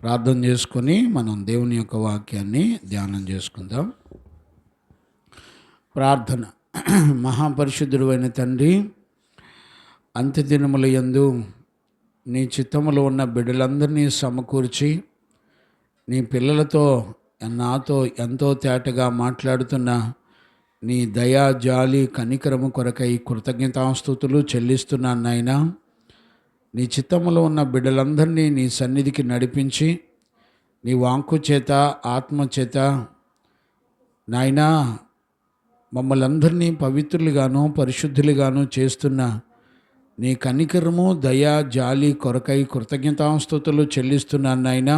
ప్రార్థన చేసుకొని మనం దేవుని యొక్క వాక్యాన్ని ధ్యానం చేసుకుందాం. ప్రార్థన. మహాపరిశుద్ధుడు అయిన తండ్రి, అంత్యదినముల యందు నీ చిత్తములో ఉన్న బిడ్డలందరినీ సమకూర్చి నీ పిల్లలతో నాతో ఎంతో తేటగా మాట్లాడుతున్న నీ దయా జాలి కనికరము కొరకై కృతజ్ఞతాస్తుతులు చెల్లిస్తున్నాను నాయనా. నీ చిత్తములో ఉన్న బిడ్డలందరినీ నీ సన్నిధికి నడిపించి నీ వాక్కు చేత ఆత్మ చేత నాయనా మమ్మల్ని అందరినీ పవిత్రులుగాను పరిశుద్ధులుగాను చేస్తున్న నీ కనికరము దయా జాలి కొరకై కృతజ్ఞతాస్తుతులు చెల్లిస్తున్నాను నాయనా.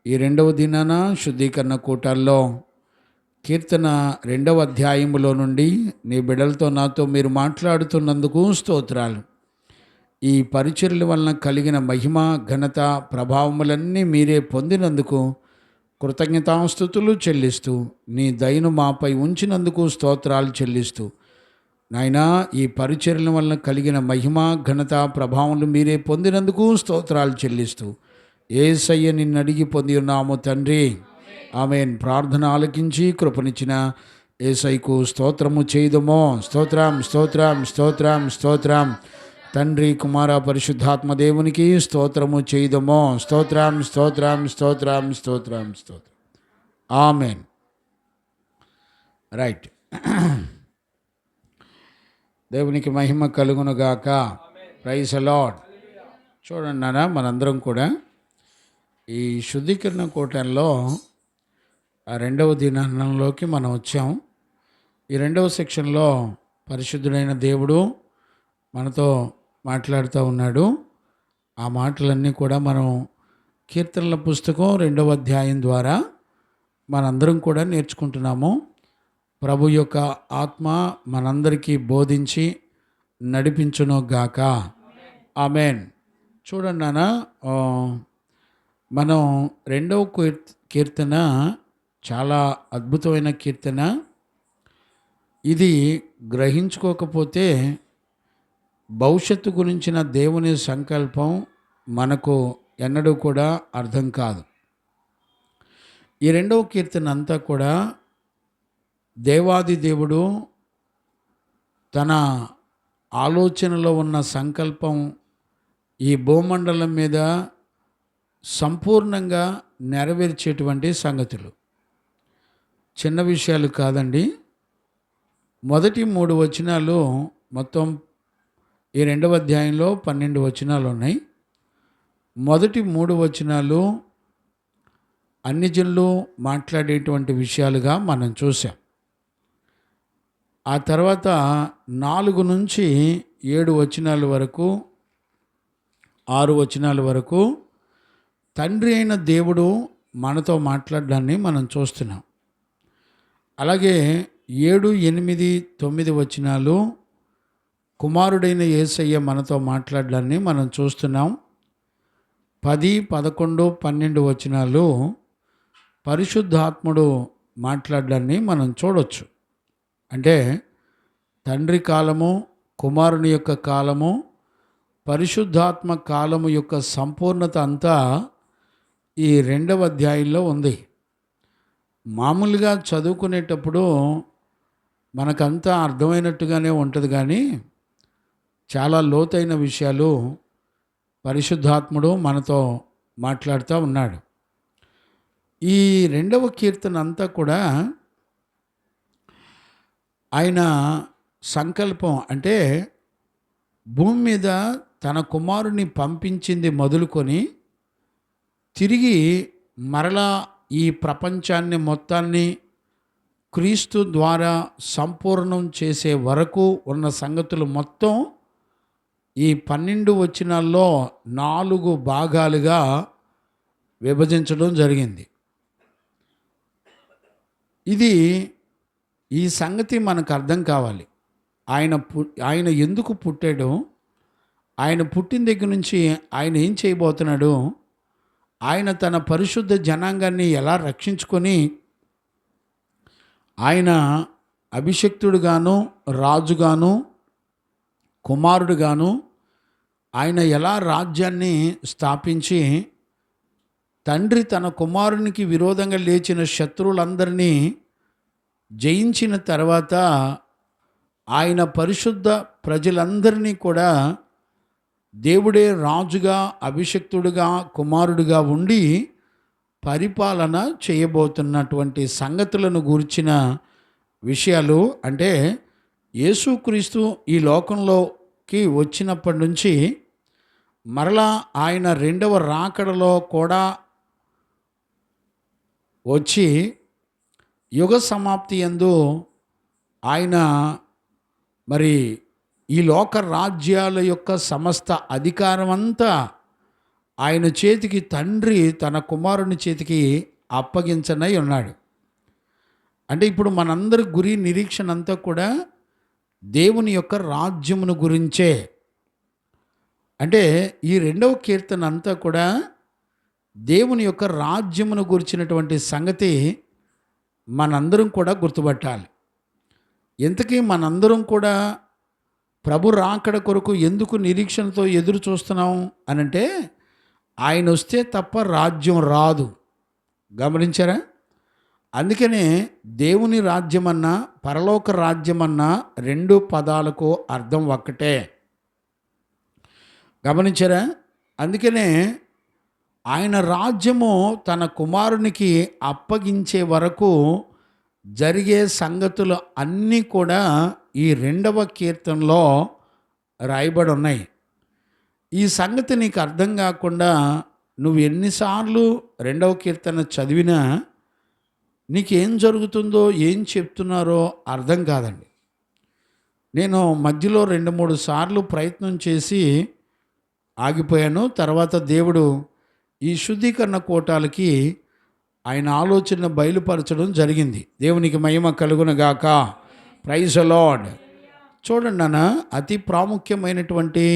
ఈ రెండవ దినాన శుద్ధీకరణ కూటాల్లో కీర్తన 2వ అధ్యాయములో నుండి నీ బిడ్డలతో నాతో మీరు మాట్లాడుతున్నందుకు స్తోత్రాలు. ఈ పరిచర్యల వలన కలిగిన మహిమ ఘనత ప్రభావములన్నీ మీరే పొందినందుకు కృతజ్ఞతాస్తుతులు చెల్లిస్తూ నీ దయను మాపై ఉంచినందుకు స్తోత్రాలు చెల్లిస్తూ నాయనా, ఈ పరిచర్యల వలన కలిగిన మహిమ ఘనత ప్రభావములు మీరే పొందినందుకు స్తోత్రాలు చెల్లిస్తూ యేసయ్య నిన్ను అడిగి పొంది ఉన్నాము తండ్రి, ఆమేన్. ప్రార్థన ఆలకించి కృపనిచ్చిన యేసయ్యకు స్తోత్రము చేయుదమో. స్తోత్రం స్తోత్రం స్తోత్రం స్తోత్రం. తండ్రి కుమార పరిశుద్ధాత్మ దేవునికి స్తోత్రము చేయుదమో. స్తోత్రం స్తోత్రం స్తోత్రం స్తోత్రం స్తోత్రం. ఆమేన్. రైట్. దేవునికి మహిమ కలుగునుగాక. Praise the Lord. చూడండి నాన్న, మనందరం కూడా ఈ శుద్ధీకరణ కూటంలో 2వ దినంలోకి మనం వచ్చాం. ఈ 2వ సెక్షన్లో పరిశుద్ధుడైన దేవుడు మనతో మాట్లాడుతూ ఉన్నాడు. ఆ మాటలన్నీ కూడా మనం కీర్తనల పుస్తకం 2వ అధ్యాయం ద్వారా మనందరం కూడా నేర్చుకుంటున్నాము. ప్రభు యొక్క ఆత్మ మనందరికీ బోధించి నడిపించును గాక. ఆమేన్. చూడండి నాన్న, మనం 2వ కీర్తన చాలా అద్భుతమైన కీర్తన. ఇది గ్రహించుకోకపోతే భవిష్యత్తు గురించిన దేవుని సంకల్పం మనకు ఎన్నడూ కూడా అర్థం కాదు. ఈ 2వ కీర్తన అంతా కూడా దేవాది దేవుడు తన ఆలోచనలో ఉన్న సంకల్పం ఈ భూమండలం మీద సంపూర్ణంగా నెరవేర్చేటువంటి సంగతులు. చిన్న విషయాలు కాదండి. మొదటి 3 వచనాలు, మొత్తం ఈ 2వ అధ్యాయంలో 12 వచనాలు ఉన్నాయి. మొదటి 3 వచనాలు అన్ని జనులు మాట్లాడేటువంటి విషయాలుగా మనం చూసాం. ఆ తర్వాత 4 నుంచి 7 వచనాల వరకు, 6 వచనాల వరకు తండ్రి అయిన దేవుడు మనతో మాట్లాడడాన్ని మనం చూస్తున్నాం. అలాగే 7, 8, 9 వచనాలు కుమారుడైన యేసయ్య మనతో మాట్లాడడాన్ని మనం చూస్తున్నాం. 10, 11, 12 వచనాలు పరిశుద్ధాత్ముడు మాట్లాడడాన్ని మనం చూడొచ్చు. అంటే తండ్రి కాలము, కుమారుని యొక్క కాలము, పరిశుద్ధాత్మ కాలము యొక్క సంపూర్ణత అంతా ఈ 2వ అధ్యాయంలో ఉంది. మామూలుగా చదువుకునేటప్పుడు మనకంతా అర్థమైనట్టుగానే ఉంటుంది, కానీ చాలా లోతైన విషయాలు పరిశుద్ధాత్ముడు మనతో మాట్లాడుతూ ఉన్నాడు. ఈ 2వ కీర్తన అంతా కూడా ఆయన సంకల్పం, అంటే భూమి మీద తన కుమారుని పంపించింది మొదలుకొని తిరిగి మరలా ఈ ప్రపంచాన్ని మొత్తాన్ని క్రీస్తు ద్వారా సంపూర్ణం చేసే వరకు ఉన్న సంగతులు మొత్తం ఈ 12 వచనాల్లో 4 భాగాలుగా విభజించడం జరిగింది. ఈ సంగతి మనకు అర్థం కావాలి. ఆయన ఎందుకు పుట్టాడో, ఆయన పుట్టిన దగ్గర నుంచి ఆయన ఏం చేయబోతున్నాడు, ఆయన తన పరిశుద్ధ జనాంగాన్ని ఎలా రక్షించుకొని ఆయన అభిషిక్తుడుగాను, రాజుగాను, కుమారుడుగాను ఆయన ఎలా రాజ్యాన్ని స్థాపించి తండ్రి తన కుమారునికి విరోధంగా లేచిన శత్రువులందరినీ జయించిన తర్వాత ఆయన పరిశుద్ధ ప్రజలందరినీ కూడా దేవుడే రాజుగా, అభిషిక్తుడుగా, కుమారుడిగా ఉండి పరిపాలన చేయబోతున్నటువంటి సంగతులను గూర్చిన విషయాలు. అంటే యేసుక్రీస్తు ఈ లోకంలోకి వచ్చినప్పటి నుంచి మరలా ఆయన రెండవ రాకడలో కూడా వచ్చి యుగ సమాప్తి యందు ఆయన మరి ఈ లోక రాజ్యాల యొక్క సమస్త అధికారం అంతా ఆయన చేతికి తండ్రి తన కుమారుని చేతికి అప్పగించనై ఉన్నాడు. అంటే ఇప్పుడు మనందరి గురి నిరీక్షణ అంతా కూడా దేవుని యొక్క రాజ్యమును గురించే. అంటే ఈ రెండవ కీర్తన అంతా కూడా దేవుని యొక్క రాజ్యమును గురించినటువంటి సంగతి మనందరం కూడా గుర్తుపట్టాలి. ఇంతకీ మనందరం కూడా ప్రభు రాకడ కొరకు ఎందుకు నిరీక్షణతో ఎదురు చూస్తున్నాం అనంటే, ఆయన వస్తే తప్ప రాజ్యం రాదు. గమనించారా? అందుకనే దేవుని రాజ్యమన్నా పరలోక రాజ్యమన్నా రెండు పదాలకు అర్థం ఒక్కటే. గమనించారా? అందుకనే ఆయన రాజ్యము తన కుమారునికి అప్పగించే వరకు జరిగే సంగతులు అన్నీ కూడా ఈ రెండవ కీర్తనలో రాయబడి ఉన్నాయి. ఈ సంగతి నీకు అర్థం కాకుండా నువ్వు ఎన్నిసార్లు రెండవ కీర్తన చదివినా నీకేం జరుగుతుందో, ఏం చెప్తున్నారో అర్థం కాదండి. నేను మధ్యలో 2-3 సార్లు ప్రయత్నం చేసి ఆగిపోయాను. తర్వాత దేవుడు ఈ శుద్ధీకరణ కోటాలకి ఆయన ఆలోచన బయలుపరచడం జరిగింది. దేవునికి మహిమ కలుగునగాక. Praise the Lord. చూడండి నాన్న, అతి ప్రాముఖ్యమైనటువంటి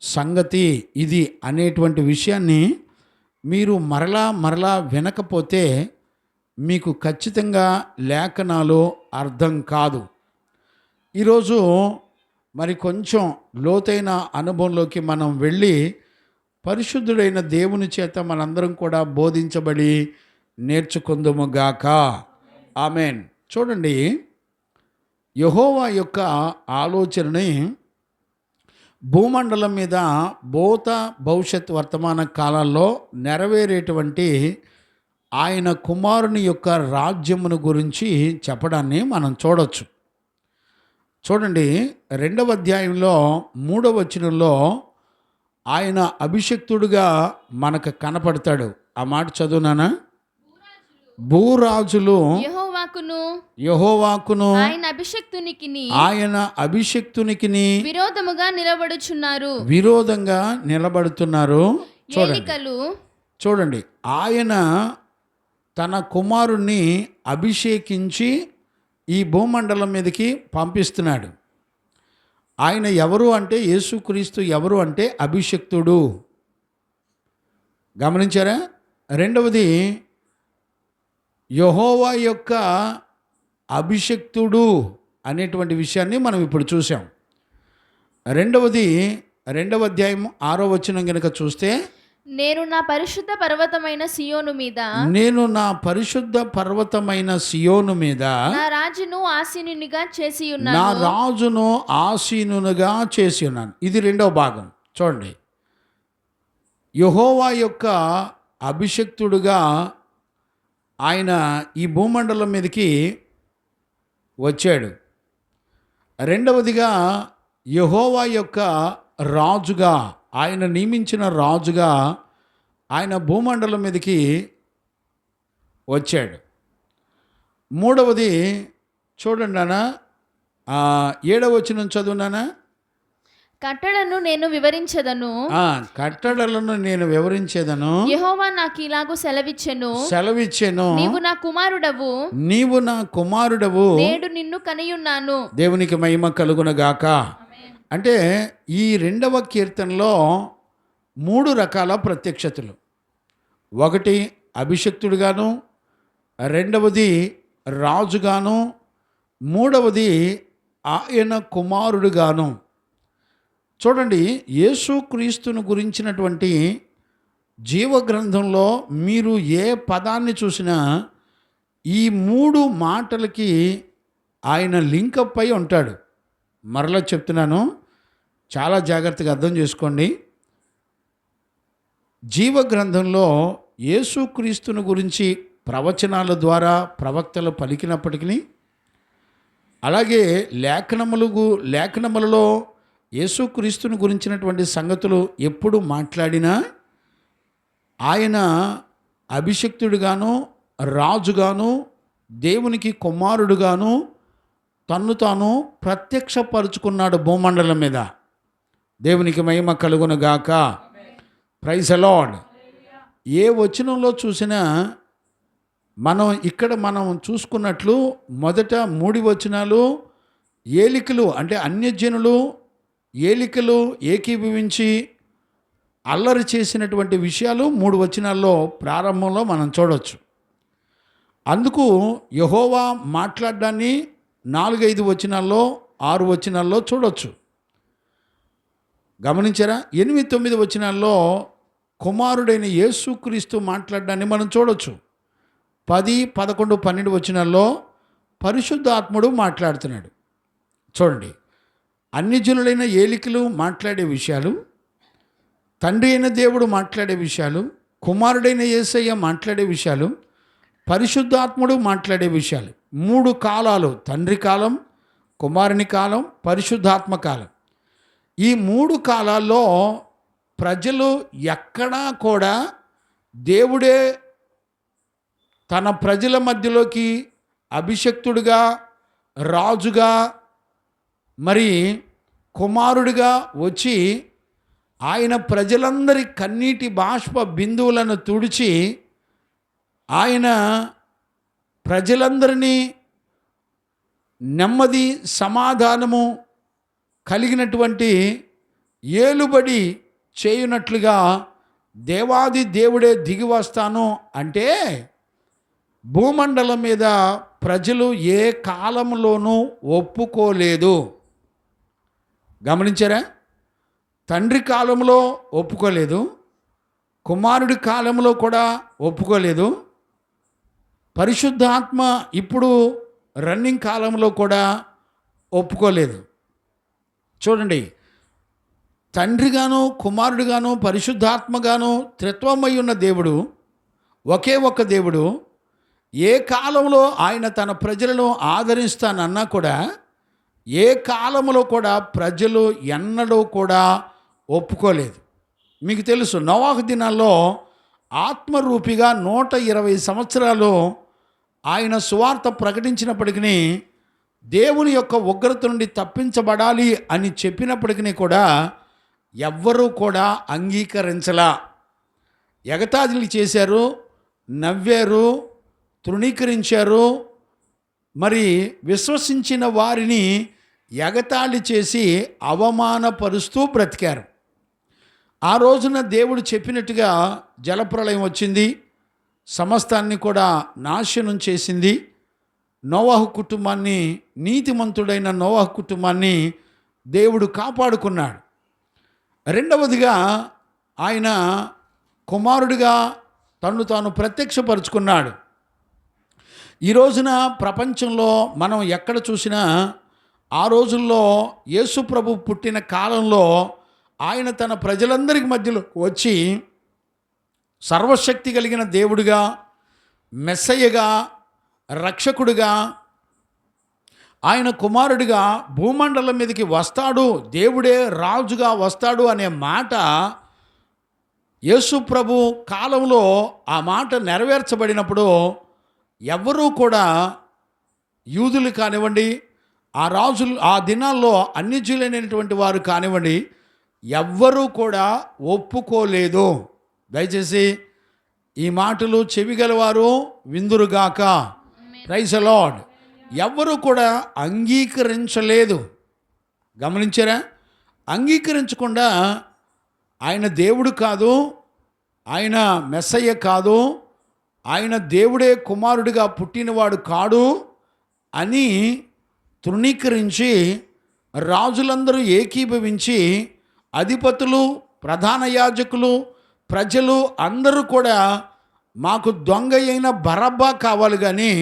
సంగతి ఇది అనేటువంటి విషయాన్ని మీరు మరలా వినకపోతే మీకు ఖచ్చితంగా లేఖనాలు అర్థం కాదు. ఈరోజు మరి కొంచెం లోతైన అనుభవంలోకి మనం వెళ్ళి పరిశుద్ధుడైన దేవుని చేత మనందరం కూడా బోధించబడి నేర్చుకుందుముగాక. ఆమెన్. చూడండి, యెహోవా యొక్క ఆలోచనని భూమండలం మీద భూత భవిష్యత్ వర్తమాన కాలాల్లో నెరవేరేటువంటి ఆయన కుమారుని యొక్క రాజ్యమును గురించి చెప్పడాన్ని మనం చూడవచ్చు. చూడండి, 2వ అధ్యాయంలో 3వ వచనంలో ఆయన అభిషిక్తుడుగా మనకు కనపడతాడు. ఆ మాట చదువునానా? భూరాజులు యెహోవాకును ఆయన అభిషిక్తునికి విరోధంగా నిలబడుతున్నారు. చూడండి, ఆయన తన కుమారుణ్ణి అభిషేకించి ఈ భూమండలం మీదకి పంపిస్తున్నాడు. ఆయన ఎవరు అంటే, యేసుక్రీస్తు ఎవరు అంటే అభిషిక్తుడు. గమనించారా? రెండవది, యెహోవా యొక్క అభిషిక్తుడు అనేటువంటి విషయాన్ని మనం ఇప్పుడు చూసాం. రెండవది, 2వ అధ్యాయం 6వ వచనం కనుక చూస్తే, నేను నా పరిశుద్ధ పర్వతమైన సియోను మీద నా రాజును ఆసీనునిగా చేసి ఉన్నాను. ఇది 2వ భాగం. చూడండి, యెహోవా యొక్క అభిషిక్తుడుగా ఆయన ఈ భూమండలం మీదకి వచ్చాడు. రెండవదిగా, యెహోవా యొక్క రాజుగా, ఆయన నియమించిన రాజుగా ఆయన భూమండలం మీదకి వచ్చాడు. మూడవది చూడండి నాన్న, 7వ వచనం చదువునానా? కట్టడలను నేను వివరించెదను. యెహోవా నాకు ఇలాగు సెలవిచ్చెను, నీవు నా కుమారుడవు, నేడు నిన్ను కనియున్నాను. దేవునికి మహిమ కలుగునగాక. అంటే ఈ 2వ కీర్తనలో 3 రకాల ప్రత్యక్షతలు. ఒకటి అభిషిక్తుడుగాను, రెండవది రాజుగాను, మూడవది ఆయన కుమారుడుగాను. చూడండి, యేసుక్రీస్తును గురించినటువంటి జీవ గ్రంథంలో మీరు ఏ పదాన్ని చూసినా ఈ 3 మాటలకి ఆయన లింకప్ అయి ఉంటాడు. మరలా చెప్తున్నాను, చాలా జాగ్రత్తగా అర్థం చేసుకోండి. జీవ గ్రంథంలో యేసుక్రీస్తుని గురించి ప్రవచనాల ద్వారా ప్రవక్తలు పలికినప్పటికీ, అలాగే లేఖనములలో యేసుక్రీస్తుని గురించినటువంటి సంగతులు ఎప్పుడు మాట్లాడినా ఆయన అభిషిక్తుడుగాను, రాజుగాను, దేవునికి కుమారుడుగాను తన్ను తాను ప్రత్యక్షపరుచుకున్నాడు భూమండలం మీద. దేవునికి మహిమ కలుగును గాక. Praise the lord. ఏ వచనంలో చూసినా మనం చూసుకున్నట్లు మొదట 3 వచనాలు ఏలికలు అంటే అన్యజనులు ఏలికలు ఏకీభవించి అల్లరి చేసినటువంటి విషయాలు 3 వచనాల్లో ప్రారంభంలో మనం చూడవచ్చు. అందుకు యెహోవా మాట్లాడడాన్ని 4-5 వచనాల్లో 6 వచనాల్లో చూడవచ్చు. గమనించారా? 8-9 వచనాల్లో కుమారుడైన యేసుక్రీస్తు మాట్లాడడాన్ని మనం చూడవచ్చు. 10, 11, 12 వచనాల్లో పరిశుద్ధాత్ముడు మాట్లాడుతున్నాడు. చూడండి, అన్యజనులైన ఏలికలు మాట్లాడే విషయాలు, తండ్రి అయిన దేవుడు మాట్లాడే విషయాలు, కుమారుడైన యేసయ్య మాట్లాడే విషయాలు, పరిశుద్ధాత్ముడు మాట్లాడే విషయాలు. 3 కాలాలు: తండ్రి కాలం, కుమారుని కాలం, పరిశుద్ధాత్మ కాలం. ఈ 3 కాలాల్లో ప్రజలు ఎక్కడా కూడా దేవుడే తన ప్రజల మధ్యలోకి అభిషక్తుడుగా, రాజుగా, మరి కుమారుడిగా వచ్చి ఆయన ప్రజలందరి కన్నీటి బాష్ప బిందువులను తుడిచి ఆయన ప్రజలందరినీ నెమ్మది సమాధానము కలిగినటువంటి ఏలుబడి చేయునట్లుగా దేవాది దేవుడే దిగి వస్తాను అంటే భూమండలం మీద ప్రజలు ఏ కాలంలోనూ ఒప్పుకోలేదు. గమనించారా? తండ్రి కాలంలో ఒప్పుకోలేదు, కుమారుడి కాలంలో కూడా ఒప్పుకోలేదు, పరిశుద్ధాత్మ ఇప్పుడు రన్నింగ్ కాలంలో కూడా ఒప్పుకోలేదు. చూడండి, తండ్రిగాను, కుమారుడిగాను, పరిశుద్ధాత్మగాను త్రిత్వమై ఉన్న దేవుడు, ఒకే ఒక్క దేవుడు, ఏ కాలంలో ఆయన తన ప్రజలను ఆదరిస్తానన్నా కూడా ఏ కాలంలో కూడా ప్రజలు ఎన్నడూ కూడా ఒప్పుకోలేదు. మీకు తెలుసు, నోవాహు దినాల్లో ఆత్మరూపిగా 120 సంవత్సరాలు ఆయన సువార్త ప్రకటించినప్పటికీ, దేవుని యొక్క ఉగ్రత నుండి తప్పించబడాలి అని చెప్పినప్పటికీ కూడా ఎవ్వరూ కూడా అంగీకరించలా. ఎగతాళి చేశారు, నవ్వారు, తృణీకరించారు. మరి విశ్వసించిన వారిని ఎగతాళి చేసి అవమానపరుస్తూ బ్రతికారు. ఆ రోజున దేవుడు చెప్పినట్టుగా జలప్రళయం వచ్చింది, సమస్తాన్ని కూడా నాశనం చేసింది. నోవాహు కుటుంబాన్ని, నీతిమంతుడైన నోవాహు కుటుంబాన్ని దేవుడు కాపాడుకున్నాడు. రెండవదిగా ఆయన కుమారుడిగా తన్ను తాను ప్రత్యక్షపరుచుకున్నాడు. ఈ రోజున ప్రపంచంలో మనం ఎక్కడ చూసినా ఆ రోజుల్లో యేసు ప్రభు పుట్టిన కాలంలో ఆయన తన ప్రజలందరికి మధ్యలో వచ్చి సర్వశక్తి కలిగిన దేవుడిగా, మెస్సయ్యగా, రక్షకుడిగా, ఆయన కుమారుడిగా భూమండలం మీదకి వస్తాడు, దేవుడే రాజుగా వస్తాడు అనే మాట యేసు ప్రభు కాలంలో ఆ మాట నెరవేర్చబడినప్పుడు ఎవ్వరూ కూడా, యూదులు కానివ్వండి, ఆ రాజులు ఆ దినాల్లో అన్యజనులైనటువంటి వారు కానివ్వండి, ఎవ్వరూ కూడా ఒప్పుకోలేదు. దయచేసి ఈ మాటలు చెవిగలవారు విందురుగాక. Praise the Lord. ఎవ్వరూ కూడా అంగీకరించలేదు. గమనించారా? అంగీకరించకుండా ఆయన దేవుడు కాదు, ఆయన మెస్సయ్య కాదు, ఆయన దేవుడే కుమారుడిగా పుట్టినవాడు కాడు అని తృణీకరించి రాజులందరూ ఏకీభవించి, అధిపతులు, ప్రధాన యాజకులు, ప్రజలు అందరూ కూడా మాకు దొంగ అయిన బరబ్బా కావాలి, కానీ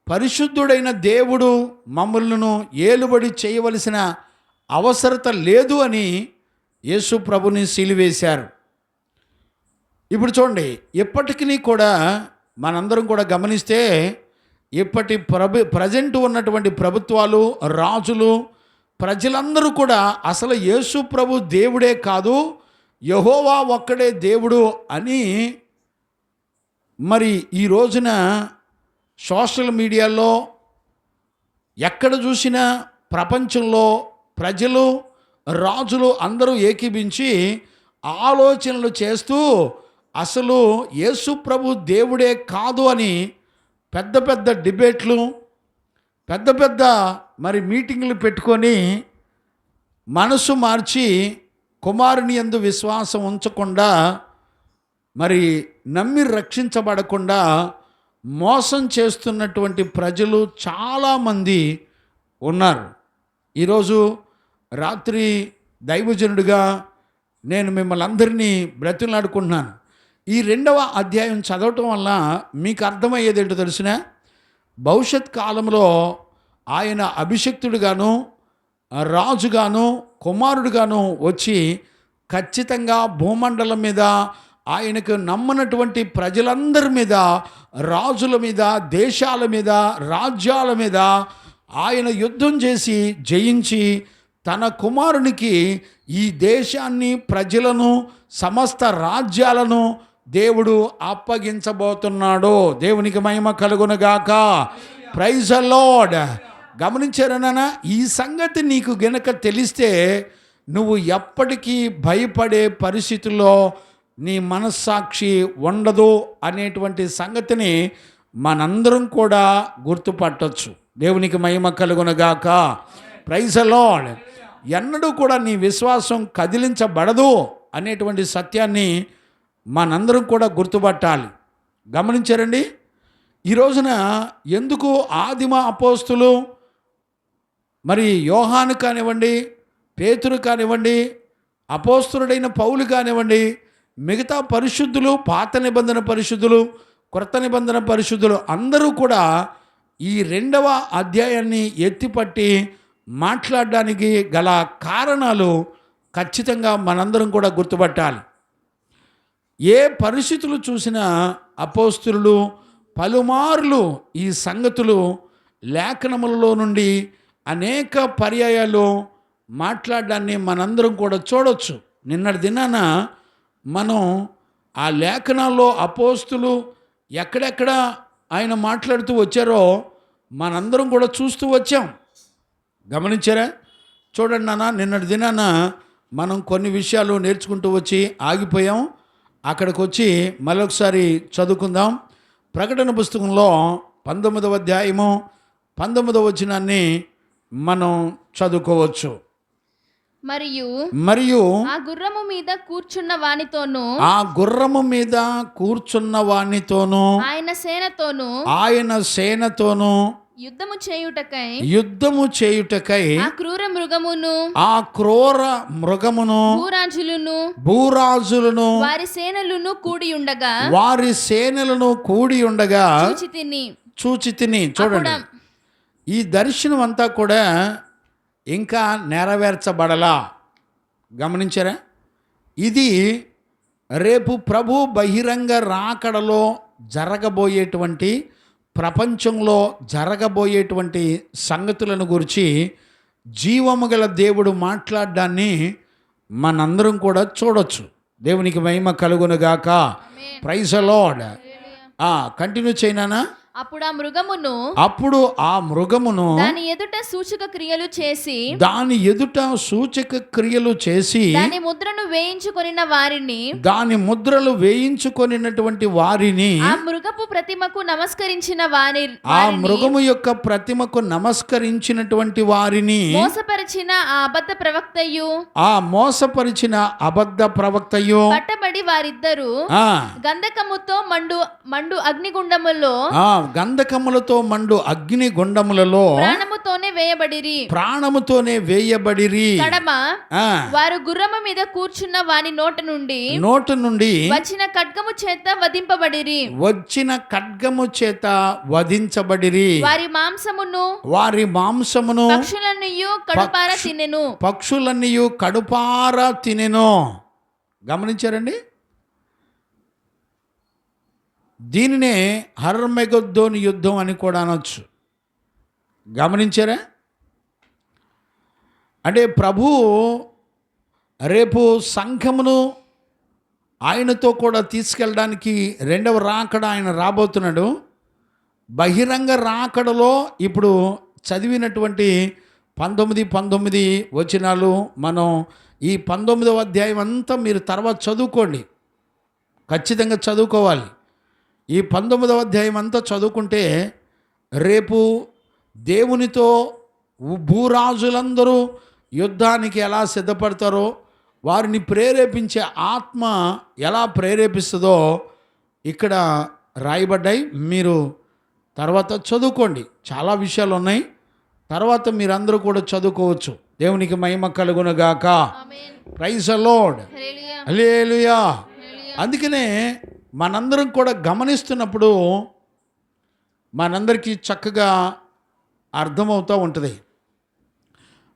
పరిశుద్ధుడైన దేవుడు మమ్మల్ని ఏలుబడి చేయవలసిన అవసరత లేదు అని యేసు ప్రభుని సిలువేశారు. ఇప్పుడు చూడండి, ఇప్పటికీ కూడా మనందరం కూడా గమనిస్తే ఇప్పటి ప్రజెంట్ ఉన్నటువంటి ప్రభుత్వాలు, రాజులు, ప్రజలందరూ కూడా అసలు యేసు ప్రభు దేవుడే కాదు, యెహోవా ఒక్కడే దేవుడు అని మరి ఈ రోజున సోషల్ మీడియాలో ఎక్కడ చూసినా ప్రపంచంలో ప్రజలు, రాజులు అందరూ ఏకీభించి ఆలోచనలు చేస్తూ అసలు యేసు ప్రభు దేవుడే కాదు అని పెద్ద పెద్ద డిబేట్లు, పెద్ద పెద్ద మరి మీటింగ్లు పెట్టుకొని మనసు మార్చి కుమారుని యందు విశ్వాసం ఉంచకుండా, మరి నమ్మి రక్షించబడకుండా మోసం చేస్తున్నటువంటి ప్రజలు చాలామంది ఉన్నారు. ఈరోజు రాత్రి దైవజనుడిగా నేను మిమ్మల్ని అందరినీ బ్రతిమలాడుకుంటున్నాను. ఈ 2వ అధ్యాయం చదవటం వల్ల మీకు అర్థమయ్యేది ఏంటో తెలిసిన, భవిష్యత్ కాలంలో ఆయన అభిషిక్తుడుగాను, రాజుగాను, కుమారుడుగాను వచ్చి ఖచ్చితంగా భూమండలం మీద ఆయనకు నమ్మనటువంటి ప్రజలందరి మీద, రాజుల మీద, దేశాల మీద, రాజ్యాల మీద ఆయన యుద్ధం చేసి జయించి తన కుమారునికి ఈ దేశాన్ని, ప్రజలను, సమస్త రాజ్యాలను దేవుడు అప్పగించబోతున్నాడు. దేవునికి మహిమ కలుగునుగాక. Praise the Lord. గమనించారనా? ఈ సంగతి నీకు గనక తెలిస్తే నువ్వు ఎప్పటికీ భయపడే పరిస్థితుల్లో నీ మనస్సాక్షి ఉండదు అనేటువంటి సంగతిని మనందరం కూడా గుర్తుపట్టొచ్చు. దేవునికి మహిమ కలుగునుగాక. Praise the Lord. ఎన్నడూ కూడా నీ విశ్వాసం కదిలించబడదు అనేటువంటి సత్యాన్ని మనందరం కూడా గుర్తుపట్టాలి. గమనించారండి? ఈ రోజున ఎందుకు ఆదిమ అపోస్తులు, మరి యోహాను కానివ్వండి, పేతురు కానివ్వండి, అపోస్తులుడైన పౌలు కానివ్వండి, మిగతా పరిశుద్ధులు, పాత నిబంధన పరిశుద్ధులు, క్రొత్త నిబంధన పరిశుద్ధులు అందరూ కూడా ఈ 2వ అధ్యాయాన్ని ఎత్తిపట్టి మాట్లాడడానికి గల కారణాలు ఖచ్చితంగా మనందరం కూడా గుర్తుపట్టాలి. ఏ పరిస్థితులు చూసినా అపోస్తులు పలుమార్లు ఈ సంగతులు లేఖనములలో నుండి అనేక పర్యాయాలు మాట్లాడడాన్ని మనందరం కూడా చూడవచ్చు. నిన్నటి దినాన మనం ఆ లేఖనాల్లో అపోస్తులు ఎక్కడెక్కడ ఆయన మాట్లాడుతూ వచ్చారో మనందరం కూడా చూస్తూ వచ్చాం. గమనించారా? చూడండి నాన్న, నిన్నటి దినాన మనం కొన్ని విషయాలు నేర్చుకుంటూ వచ్చి ఆగిపోయాం. అక్కడికి వచ్చి మరొకసారి చదువుకుందాం. ప్రకటన పుస్తకంలో 19వ అధ్యాయము 19వ వచనాన్ని మనం చదువుకోవచ్చు. మరియు ఆ గుర్రము మీద కూర్చున్న వానితోను ఆయన సేనతోను యుద్ధము చేయుటకై ఆ క్రూర మృగమును భూరాజులను వారి సేనలను కూడి ఉండగా చూచితిని. చూడండి, ఈ దర్శనం అంతా కూడా ఇంకా నెరవేర్చబడలా. గమనించారా? ఇది రేపు ప్రభు బహిరంగ రాకడలో జరగబోయేటువంటి, ప్రపంచంలో జరగబోయేటువంటి సంగతులను గురించి జీవము గల దేవుడు మాట్లాడడాన్ని మనందరం కూడా చూడొచ్చు. దేవునికి మహిమ కలుగునుగాక. Praise the lord. కంటిన్యూ చేయనా? అప్పుడు ఆ మృగమును దాని ఎదుట సూచక క్రియలు చేసి దాని ముద్రలు వేయించుకొనినటువంటి వారిని ఆ మృగము యొక్క ప్రతిమకు నమస్కరించినటువంటి వారిని మోసపరిచిన అబద్ధ ప్రవక్తయు పట్టబడి వారిద్దరూ గంధకములతో మండు అగ్నిగుండములలో గంధకములతో మండు అగ్ని గుండములలో ప్రాణము ప్రాణముతోనే వేయబడిరి. కడమ ఆ, వారు గుర్రము మీద కూర్చున్న వాని నోట నుండి వచ్చిన ఖడ్గము చేత వధింపబడిరి. వారి మాంసమును పక్షులన్నీయు కడుపారా తినెను. గమనించారండి? దీనినే హర్మెగద్దోని యుద్ధం అని కూడా అనొచ్చు. గమనించారా? అంటే ప్రభువు రేపు సంఘమును ఆయనతో కూడా తీసుకెళ్ళడానికి రెండవ రాకడ ఆయన రాబోతున్నాడు. బహిరంగ రాకడలో ఇప్పుడు చదివినటువంటి 19 వచనాలు మనం ఈ 19వ అధ్యాయం అంతా మీరు తర్వాత చదువుకోండి, ఖచ్చితంగా చదువుకోవాలి. ఈ 19వ అధ్యాయం అంతా చదువుకుంటే రేపు దేవునితో భూరాజులందరూ యుద్ధానికి ఎలా సిద్ధపడతారో, వారిని ప్రేరేపించే ఆత్మ ఎలా ప్రేరేపిస్తుందో ఇక్కడ రాయబడ్డాయి. మీరు తర్వాత చదువుకోండి, చాలా విషయాలు ఉన్నాయి. తర్వాత మీరందరూ కూడా చదువుకోవచ్చు. దేవునికి మహిమ కలుగునుగాక. Praise the Lord. హల్లెలూయా. అందుకనే మనందరం కూడా గమనిస్తున్నప్పుడు మనందరికీ చక్కగా అర్థమవుతూ ఉంటుంది.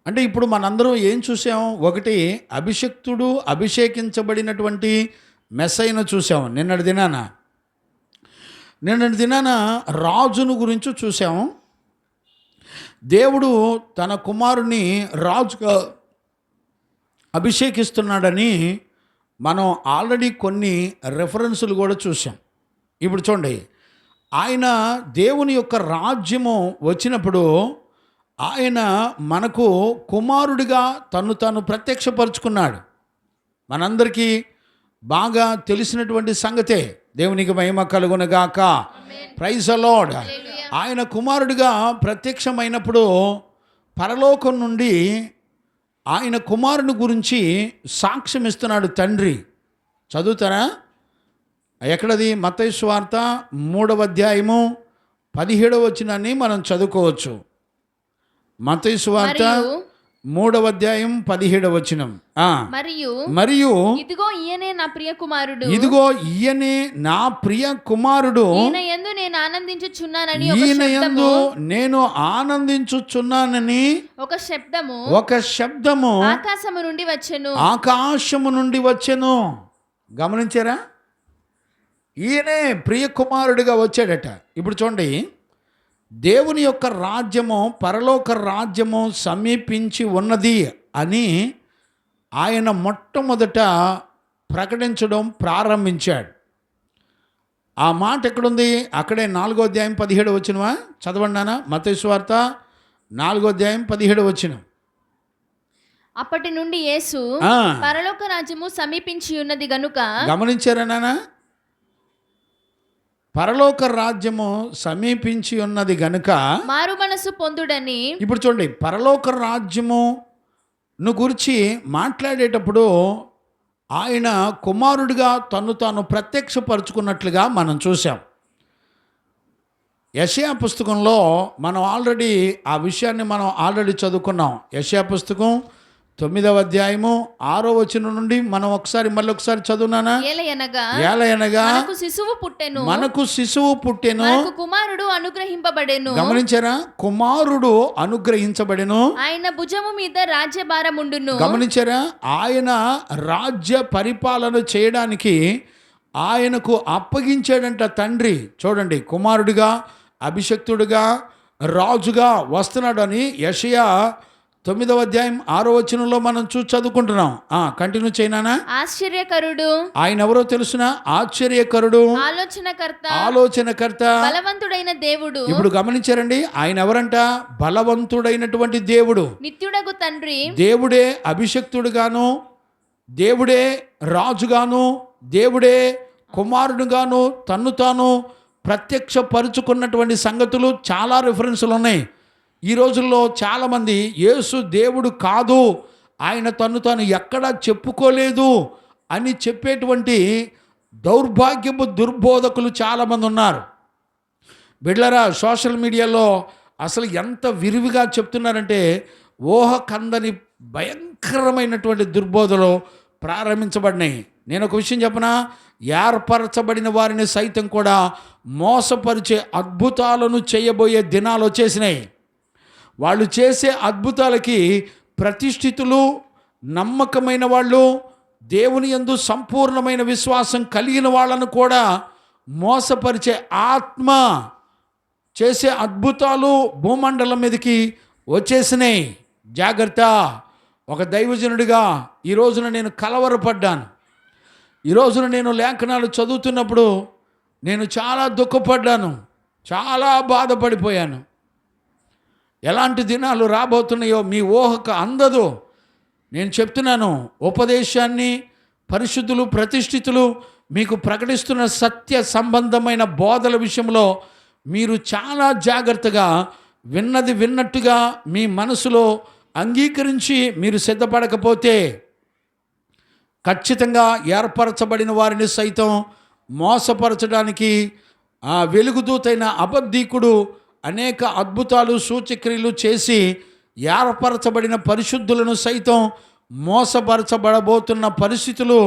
అంటే ఇప్పుడు మనందరం ఏం చూసాం? ఒకటి, అభిషేకించబడినటువంటి మెస్సయ్యను చూసాం. నిన్నటి దినాన రాజును గురించి చూసాం. దేవుడు తన కుమారుని రాజుగా అభిషేకిస్తున్నాడని మనం ఆల్రెడీ కొన్ని రెఫరెన్సులు కూడా చూసాం. ఇప్పుడు చూడండి, ఆయన దేవుని యొక్క రాజ్యము వచ్చినప్పుడు ఆయన మనకు కుమారుడిగా తాను ప్రత్యక్షపరుచుకున్నాడు. మనందరికీ బాగా తెలిసినటువంటి సంగతే. దేవునికి మహిమ కలుగునుగాక. Praise the Lord. ఆయన కుమారుడిగా ప్రత్యక్షమైనప్పుడు పరలోకం నుండి ఆయన కుమారుని గురించి సాక్ష్యం ఇస్తున్నాడు తండ్రి. చదువుతారా? ఎక్కడది? మత్తయి సువార్త 3వ అధ్యాయము 17వ వచనాన్ని మనం చదువుకోవచ్చు. మత్తయి సువార్త 3వ అధ్యాయం 17వ వచనం. మరియు ఇదిగో ఈయనే నా ప్రియ కుమారుడు, ఈయన యందు నేను ఆనందించుచున్నానని ఒక శబ్దము ఆకాశము నుండి వచ్చెను. గమనించారా? ఈయనే ప్రియ కుమారుడిగా వచ్చాడట. ఇప్పుడు చూడండి, దేవుని యొక్క రాజ్యము, పరలోక రాజ్యము సమీపించి ఉన్నది అని ఆయన మొట్టమొదట ప్రకటించడం ప్రారంభించాడు. ఆ మాట ఎక్కడుంది? అక్కడే 4వ అధ్యాయం 17వ వచనమా? చదవండి నాన్న. మత్తయి సువార్త 4వ అధ్యాయం 17వ వచనం. అప్పటి నుండి యేసు పరలోక రాజ్యము సమీపించి ఉన్నది గనుక. గమనించారా నాన్న? పరలోక రాజ్యము సమీపించి ఉన్నది గనుక మారు మనసు పొందుడని. ఇప్పుడు చూడండి, పరలోక రాజ్యమును గురించి మాట్లాడేటప్పుడు ఆయన కుమారుడిగా తాను ప్రత్యక్షపరుచుకున్నట్లుగా మనం చూసాం. యెషయా పుస్తకంలో మనం ఆల్రెడీ ఆ విషయాన్ని మనం ఆల్రెడీ చదువుకున్నాం. యెషయా పుస్తకం 9వ అధ్యాయము 6వ వచనం నుండి మనం మళ్ళీ ఒకసారి చదువునానా? ఏలయనగా మనకు శిశువు పుట్టెను, కుమారుడు అనుగ్రహింపబడెను. గమనించారా? కుమారుడు అనుగ్రహించబడెను, ఆయన భుజము మీద రాజ్యభారముండును. గమనించారా? ఆయన రాజ్య పరిపాలన చేయడానికి ఆయనకు అప్పగించాడంట తండ్రి. చూడండి, కుమారుడిగా, అభిషక్తుడిగా, రాజుగా వస్తున్నాడని యెషయా 9వ అధ్యాయం 6వ వచనంలో మనం చదువుకుంటున్నాం. కంటిన్యూ చేయనా? ఆశ్చర్యకరుడు. ఆయన ఎవరో తెలుసునా? ఆశ్చర్యకరుడు, ఆలోచనకర్త, బలవంతుడైన దేవుడు. ఇప్పుడు గమనించారండి, ఆయన ఎవరంట? బలవంతుడైనటువంటి దేవుడు, నిత్యుడగు తండ్రి. దేవుడే అభిషక్తుడుగాను, దేవుడే రాజుగాను, దేవుడే కుమారుడుగాను తాను ప్రత్యక్షపరుచుకున్నటువంటి సంగతులు చాలా రిఫరెన్సులు ఉన్నాయి. ఈ రోజుల్లో చాలామంది యేసు దేవుడు కాదు, ఆయన తాను ఎక్కడా చెప్పుకోలేదు అని చెప్పేటువంటి దౌర్భాగ్యపు దుర్బోధకులు చాలామంది ఉన్నారు. బిడ్లరా, సోషల్ మీడియాలో అసలు ఎంత విరివిగా చెప్తున్నారంటే ఊహ కందని భయంకరమైనటువంటి దుర్బోధలు ప్రారంభించబడినాయి. నేను ఒక విషయం చెప్పనా, ఏర్పరచబడిన వారిని సైతం కూడా మోసపరిచే అద్భుతాలను చేయబోయే దినాలు వచ్చేసినాయి. వాళ్ళు చేసే అద్భుతాలకి ప్రతిష్ఠితులు, నమ్మకమైన వాళ్ళు, దేవుని యందు సంపూర్ణమైన విశ్వాసం కలిగిన వాళ్ళను కూడా మోసపరిచే ఆత్మ చేసే అద్భుతాలు భూమండలం మీదకి వచ్చేసినాయి. జాగ్రత్త. ఒక దైవజనుడిగా ఈ రోజున నేను కలవరపడ్డాను. ఈ రోజున నేను లేఖనాలు చదువుతున్నప్పుడు నేను చాలా దుఃఖపడ్డాను, చాలా బాధపడిపోయాను. ఎలాంటి దినాలు రాబోతున్నాయో మీ ఊహకు అందదు. నేను చెప్తున్నాను, ఉపదేశాన్ని పరిశుద్ధులు, ప్రతిష్ఠితులు మీకు ప్రకటిస్తున్న సత్య సంబంధమైన బోధల విషయంలో మీరు చాలా జాగ్రత్తగా విన్నది విన్నట్టుగా మీ మనసులో అంగీకరించి మీరు సిద్ధపడకపోతే ఖచ్చితంగా ఏర్పరచబడిన వారిని సైతం మోసపరచడానికి ఆ వెలుగుదూతైన అబద్ధీకుడు అనేక అద్భుతాలు, సూచక్రియలు చేసి ఏర్పరచబడిన పరిశుద్ధులను సైతం మోసపరచబడబోతున్న పరిస్థితులు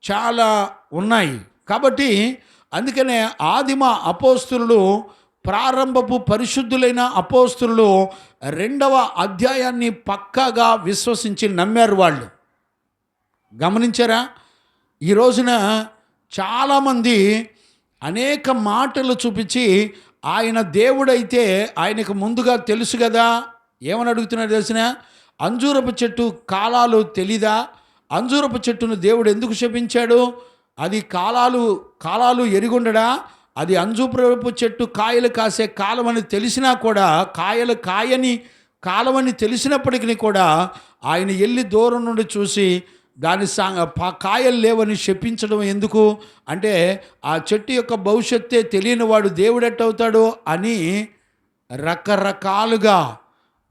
చాలా ఉన్నాయి. కాబట్టి అందుకనే ఆదిమ అపోస్తులు, ప్రారంభపు పరిశుద్ధులైన అపోస్తులు 2వ అధ్యాయాన్ని పక్కాగా విశ్వసించి నమ్మారు. వాళ్ళు గమనించారా? ఈ రోజున చాలామంది అనేక మాటలు చూపించి ఆయన దేవుడైతే ఆయనకు ముందుగా తెలుసు కదా, ఏమని అడుగుతున్నాడు తెలిసిన, అంజూరపు చెట్టు కాలాలు తెలీదా? అంజూరపు చెట్టును దేవుడు ఎందుకు శపించాడు? అది కాలాలు ఎరిగుండడా? అది అంజూరపు చెట్టు కాయలు కాసే కాలం అని తెలిసినా కూడా, కాయలు కాయని కాలమని తెలిసినప్పటికీ కూడా ఆయన వెళ్ళి దూరం నుండి చూసి దాని కాయలు లేవని శపించడం ఎందుకు అంటే, ఆ చెట్టు యొక్క భవిష్యత్తే తెలియని వాడు దేవుడు ఎట్టవుతాడు అని రకరకాలుగా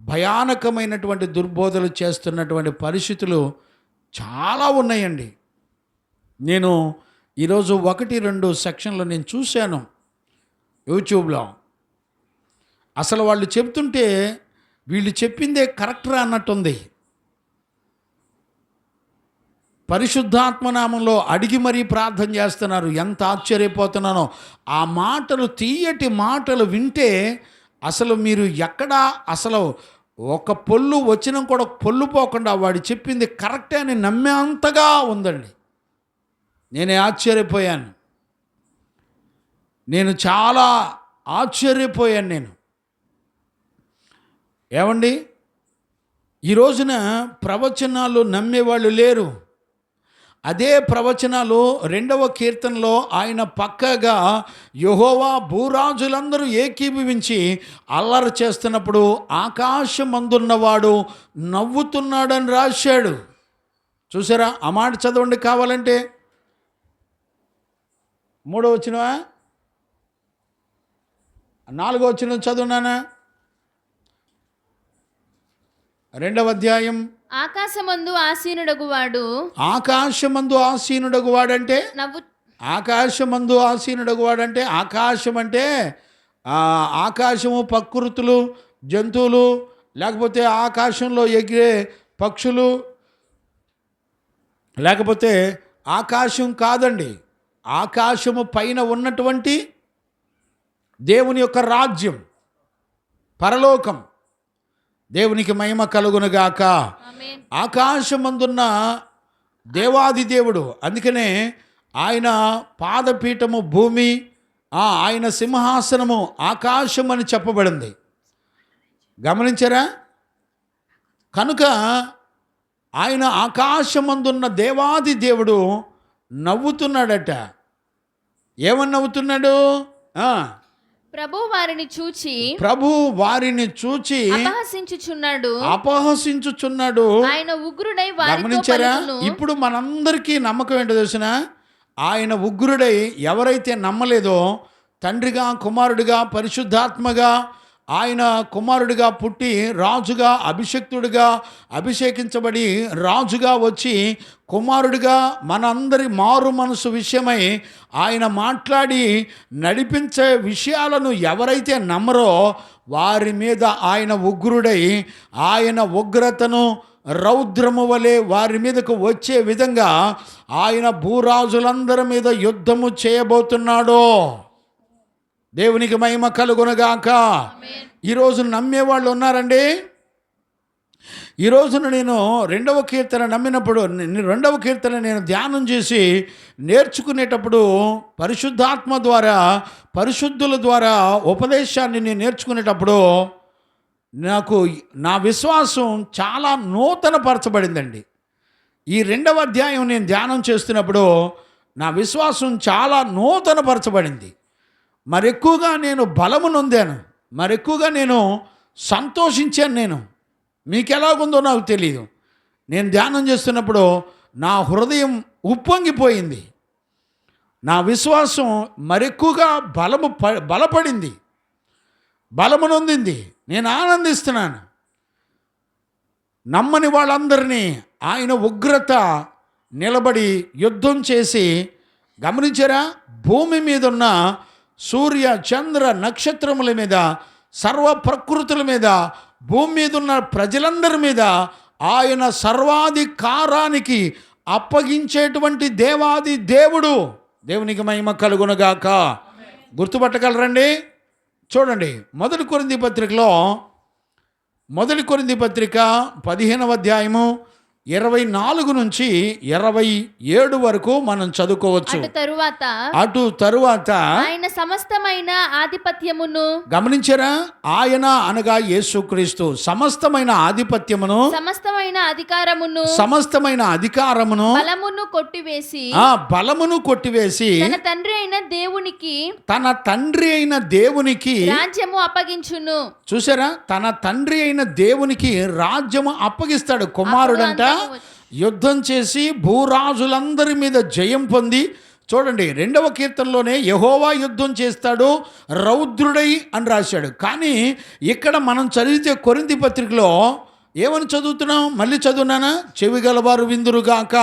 భయానకమైనటువంటి దుర్బోధలు చేస్తున్నటువంటి పరిస్థితులు చాలా ఉన్నాయండి. నేను ఈరోజు 1-2 సెక్షన్లు నేను చూశాను యూట్యూబ్లో. అసలు వాళ్ళు చెప్తుంటే వీళ్ళు చెప్పిందే కరెక్టరా అన్నట్టుంది. పరిశుద్ధాత్మనామంలో అడిగి మరీ ప్రార్థన చేస్తున్నారు. ఎంత ఆశ్చర్యపోతున్నానో. ఆ మాటలు, తీయటి మాటలు వింటే అసలు మీరు ఎక్కడా అసలు ఒక పొల్లు వచ్చినా కూడా పొల్లు పోకుండా వాడు చెప్పింది కరెక్టే అని నమ్మేంతగా ఉందండి. నేనే ఆశ్చర్యపోయాను. నేను చాలా ఆశ్చర్యపోయాను నేను. ఏమండి, ఈ రోజున ప్రవచనాలు నమ్మేవాళ్ళు లేరు. అదే ప్రవచనాలు 2వ కీర్తనలో ఆయన పక్కగా యెహోవా భూరాజులందరూ ఏకీభవించి అల్లరి చేస్తున్నప్పుడు ఆకాశమందున్నవాడు నవ్వుతున్నాడని రాశాడు. చూసారా? ఆ మాట చదవండి కావాలంటే. 3వ వచనమా 4వ వచనం చదువునానా? 2వ అధ్యాయం. ఆకాశమందు ఆసీనుడగువాడు. ఆకాశమందు ఆసీనుడగువాడంటే ఆకాశమందు ఆసీనుడగువాడంటే ఆకాశం అంటే ఆకాశము, ప్రకృతులు, జంతువులు, లేకపోతే ఆకాశంలో ఎగిరే పక్షులు, లేకపోతే ఆకాశం కాదండి. ఆకాశము పైన ఉన్నటువంటి దేవుని యొక్క రాజ్యం, పరలోకం. దేవునికి మహిమ కలుగునుగాక. ఆకాశమందున్న దేవాది దేవుడు. అందుకనే ఆయన పాదపీఠము భూమి, ఆయన సింహాసనము ఆకాశం అని చెప్పబడింది. గమనించారా? కనుక ఆయన ఆకాశమందున్న దేవాది దేవుడు నవ్వుతున్నాడట. ఏమని నవ్వుతున్నాడు? ప్రభు వారిని చూచి అపహసించుచున్నాడు. ఆయన ఉగ్రుడై వారితో గమనించారా? ఇప్పుడు మనందరికీ నమ్మకం ఏంటో తెలిసిన, ఆయన ఉగ్రుడై ఎవరైతే నమ్మలేదో, తండ్రిగా, కుమారుడిగా, పరిశుద్ధాత్మగా ఆయన కుమారుడిగా పుట్టి రాజుగా అభిషేకించబడి రాజుగా వచ్చి కుమారుడిగా మనందరి మారు మనసు విషయమై ఆయన మాట్లాడి నడిపించే విషయాలను ఎవరైతే నమ్మరో వారి మీద ఆయన ఉగ్రుడై ఆయన ఉగ్రతను రౌద్రము వలె వారి మీదకు వచ్చే విధంగా ఆయన భూరాజులందరి మీద యుద్ధము చేయబోతున్నాడు. దేవునికి మహిమ కలుగునగాక. ఈరోజు నమ్మేవాళ్ళు ఉన్నారండి. ఈ రోజున నేను రెండవ కీర్తన నేను ధ్యానం చేసి నేర్చుకునేటప్పుడు పరిశుద్ధాత్మ ద్వారా పరిశుద్ధుల ద్వారా ఉపదేశాన్ని నేను నేర్చుకునేటప్పుడు నాకు నా విశ్వాసం చాలా నూతనపరచబడిందండి. ఈ రెండవ అధ్యాయం నేను ధ్యానం చేస్తున్నప్పుడు నా విశ్వాసం చాలా నూతనపరచబడింది. మరెక్కువగా నేను బలము నొందాను, మరెక్కువగా నేను సంతోషించాను. మీకు ఎలాగుందో నాకు తెలియదు. నేను ధ్యానం చేస్తున్నప్పుడు నా హృదయం ఉప్పొంగిపోయింది. నా విశ్వాసం మరెక్కువగా బలపడింది, బలము నొందింది. నేను ఆనందిస్తున్నాను. నమ్మని వాళ్ళందరినీ ఆయన ఉగ్రత నిలబడి యుద్ధం చేసి, గమనించారా, భూమి మీద ఉన్న సూర్య చంద్ర నక్షత్రముల మీద, సర్వ ప్రకృతుల మీద, భూమి మీద ఉన్న ప్రజలందరి మీద ఆయన సర్వాధికారానికి అప్పగించేటువంటి దేవాది దేవుడు. దేవునికి మహిమ కలుగునుగాక. గుర్తుపట్టగలరండి? చూడండి, మొదటి కొరింథీ పత్రిక 15వ అధ్యాయము 24 నుంచి 27 వరకు మనం చదువుకోవచ్చు. అటు తరువాత ఆయన సమస్తమైన ఆధిపత్యమును, గమనించారా, ఆయన అనగా యేసుక్రీస్తు సమస్తమైన ఆధిపత్యమును, సమస్తమైన అధికారమును బలమును కొట్టివేసి తన తండ్రి అయిన దేవునికి రాజ్యము అప్పగించును. చూసారా, తన తండ్రి అయిన దేవునికి రాజ్యము అప్పగిస్తాడు. కుమారుడంట యుద్ధం చేసి భూరాజులందరి మీద జయం పొంది, చూడండి 2వ కీర్తనలోనే యెహోవా యుద్ధం చేస్తాడు రౌద్రుడై అని రాశాడు. కానీ ఇక్కడ మనం చదివితే కొరింథీ పత్రికలో ఏమని చదువుతున్నాం? మళ్ళీ చదువునానా? చెవి గలవారు విందురుగాక.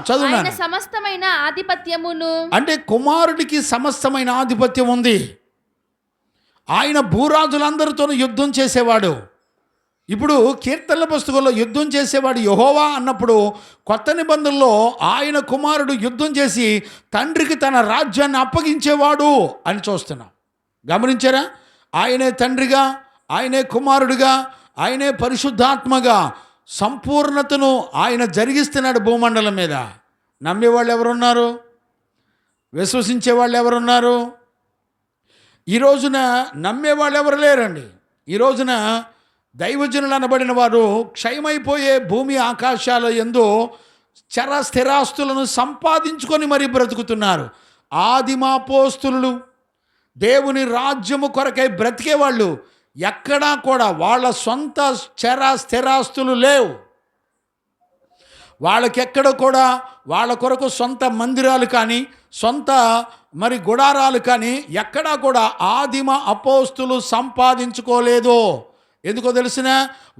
చదువునాను. సమస్తమైన ఆధిపత్యమును, అంటే కుమారుడికి సమస్తమైన ఆధిపత్యం ఉంది. ఆయన భూరాజులందరితోనూ యుద్ధం చేసేవాడు. ఇప్పుడు కీర్తనల పుస్తకంలో యుద్ధం చేసేవాడు యెహోవా అన్నప్పుడు కొత్త నిబంధనలో ఆయన కుమారుడు యుద్ధం చేసి తండ్రికి తన రాజ్యాన్ని అప్పగించేవాడు అని చూస్తున్నాం. గమనించారా? ఆయనే తండ్రిగా, ఆయనే కుమారుడిగా, ఆయనే పరిశుద్ధాత్మగా సంపూర్ణతను ఆయన జరిగిస్తున్నాడు భూమండలం మీద. నమ్మేవాళ్ళు ఎవరున్నారు? విశ్వసించే వాళ్ళు ఎవరున్నారు? ఈ రోజున నమ్మేవాళ్ళు ఎవరు లేరండి. ఈ రోజున దైవజనులు అనబడిన వారు క్షయమైపోయే భూమి ఆకాశాల యందు చర స్థిరాస్తులను సంపాదించుకొని మరీ బ్రతుకుతున్నారు. ఆదిమాపోస్తులు దేవుని రాజ్యము కొరకై బ్రతికేవాళ్ళు ఎక్కడా కూడా వాళ్ళ సొంత చర స్థిరాస్తులు లేవు. వాళ్ళకెక్కడ కూడా వాళ్ళ కొరకు సొంత మందిరాలు కానీ సొంత గుడారాలు కానీ ఎక్కడా కూడా ఆదిమ అపోస్తులు సంపాదించుకోలేదు. ఎందుకో తెలిసిన?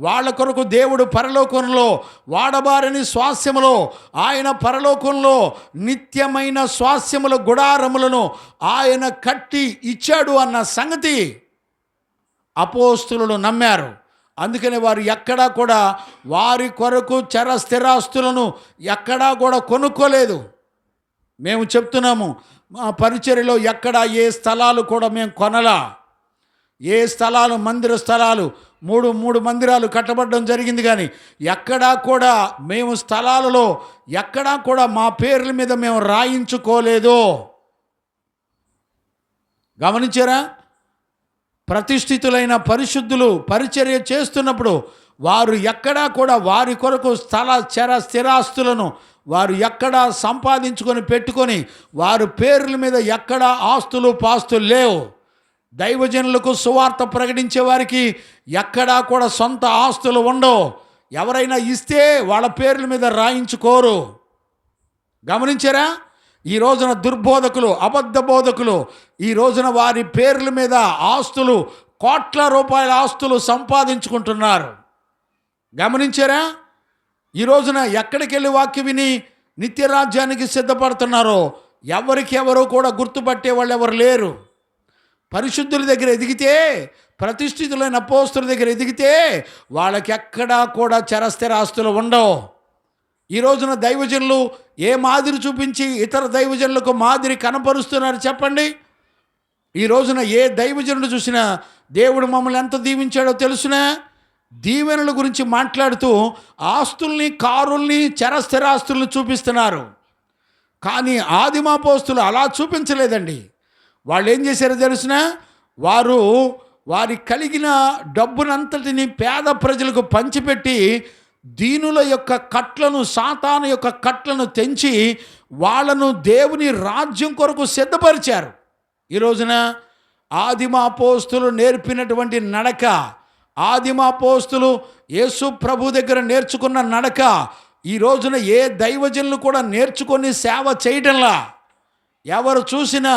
వాళ్ళ కొరకు దేవుడు పరలోకంలో వాడబారని స్వాస్యములో, ఆయన పరలోకంలో నిత్యమైన స్వాస్యముల గుడారములను ఆయన కట్టి ఇచ్చాడు అన్న సంగతి అపోస్తులు నమ్మారు. అందుకని వారు ఎక్కడా కూడా వారి కొరకు చర స్థిరాస్తులను ఎక్కడా కూడా కొనుక్కోలేదు. మేము చెప్తున్నాము, మా పరిచర్యలో ఎక్కడా ఏ స్థలాలు కూడా మేము కొనలా. ఏ స్థలాలు, మందిర స్థలాలు, మూడు మందిరాలు కట్టబడడం జరిగింది. కానీ ఎక్కడా కూడా మేము స్థలాలలో ఎక్కడా కూడా మా పేర్ల మీద మేము రాయించుకోలేదు. గమనించారా? ప్రతిష్ఠితులైన పరిశుద్ధులు పరిచర్య చేస్తున్నప్పుడు వారు ఎక్కడా కూడా వారి కొరకు చర స్థిరాస్తులను వారు ఎక్కడా సంపాదించుకొని పెట్టుకొని వారి పేర్ల మీద ఎక్కడా ఆస్తులు పాస్తులు లేవు. దైవజనులకు సువార్త ప్రకటించే వారికి ఎక్కడా కూడా సొంత ఆస్తులు ఉండవు. ఎవరైనా ఇస్తే వాళ్ళ పేర్ల మీద రాయించుకోరు. గమనించారా? ఈ రోజున దుర్బోధకులు, అబద్ధ బోధకులు ఈ రోజున వారి పేర్ల మీద ఆస్తులు కోట్ల రూపాయల ఆస్తులు సంపాదించుకుంటున్నారు. గమనించారా? ఈ రోజున ఎక్కడికి వెళ్ళి వాక్యం విని నిత్య రాజ్యానికి సిద్ధపడుతున్నారో ఎవరికెవరో కూడా గుర్తుపట్టే వాళ్ళు ఎవరు లేరు. పరిశుద్ధుల దగ్గర ఎదిగితే, ప్రతిష్ఠితులైన అపోస్తుల దగ్గర ఎదిగితే వాళ్ళకి ఎక్కడా కూడా చరస్థిర ఆస్తులు ఉండవు. ఈ రోజున దైవజనులు ఏ మాదిరి చూపించి ఇతర దైవజనులకు మాదిరి కనపరుస్తున్నారు చెప్పండి? ఈ రోజున ఏ దైవజనుడు చూసినా దేవుడు మమ్మల్ని ఎంత దీవించాడో తెలుసునా? దీవెనల గురించి మాట్లాడుతూ ఆస్తుల్ని, కారుల్ని, చరస్థిరాస్తుల్ని చూపిస్తున్నారు. కానీ ఆదిమాపోస్తులు అలా చూపించలేదండి. వాళ్ళు ఏం చేశారో తెలుసునా? వారి కలిగిన డబ్బునంతటిని పేద ప్రజలకు పంచిపెట్టి దీనుల యొక్క కట్లను, సాతాను యొక్క కట్లను తెంచి వాళ్ళను దేవుని రాజ్యం కొరకు సిద్ధపరిచారు. ఈ రోజున ఆదిమాపోస్తులు నేర్పినటువంటి నడక, ఆదిమాపోస్తులు యేసు ప్రభు దగ్గర నేర్చుకున్న నడక ఈ రోజున ఏ దైవజనులు కూడా నేర్చుకొని సేవ చేయడంలా. ఎవరు చూసినా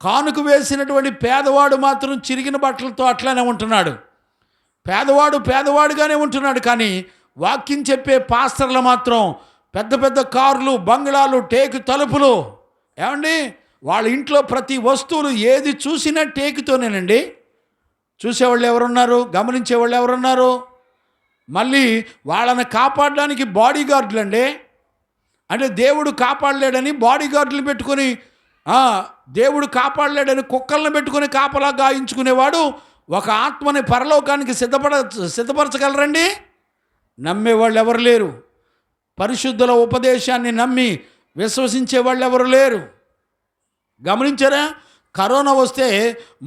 కానుక వేసినటువంటి పేదవాడు మాత్రం చిరిగిన బట్టలతో అట్లానే ఉంటున్నాడు. పేదవాడుగానే ఉంటున్నాడు. కానీ వాక్యం చెప్పే పాస్టర్లు మాత్రం పెద్ద పెద్ద కార్లు, బంగ్లాలు, టేకు తలుపులు. ఏమండి, వాళ్ళ ఇంట్లో ప్రతి వస్తువులు ఏది చూసినా టేకుతోనేనండి. చూసేవాళ్ళు ఎవరున్నారు? గమనించేవాళ్ళు ఎవరున్నారు? మళ్ళీ వాళ్ళని కాపాడడానికి బాడీ గార్డులు అండి. అంటే దేవుడు కాపాడలేడని బాడీ గార్డులు పెట్టుకొని, దేవుడు కాపాడలేడని కుక్కలను పెట్టుకొని కాపలా గాయించుకునేవాడు ఒక ఆత్మని పరలోకానికి సిద్ధపరచగలరండి? నమ్మేవాళ్ళు ఎవరు లేరు. పరిశుద్ధుల ఉపదేశాన్ని నమ్మి విశ్వసించే వాళ్ళు ఎవరు లేరు. గమనించారా? కరోనా వస్తే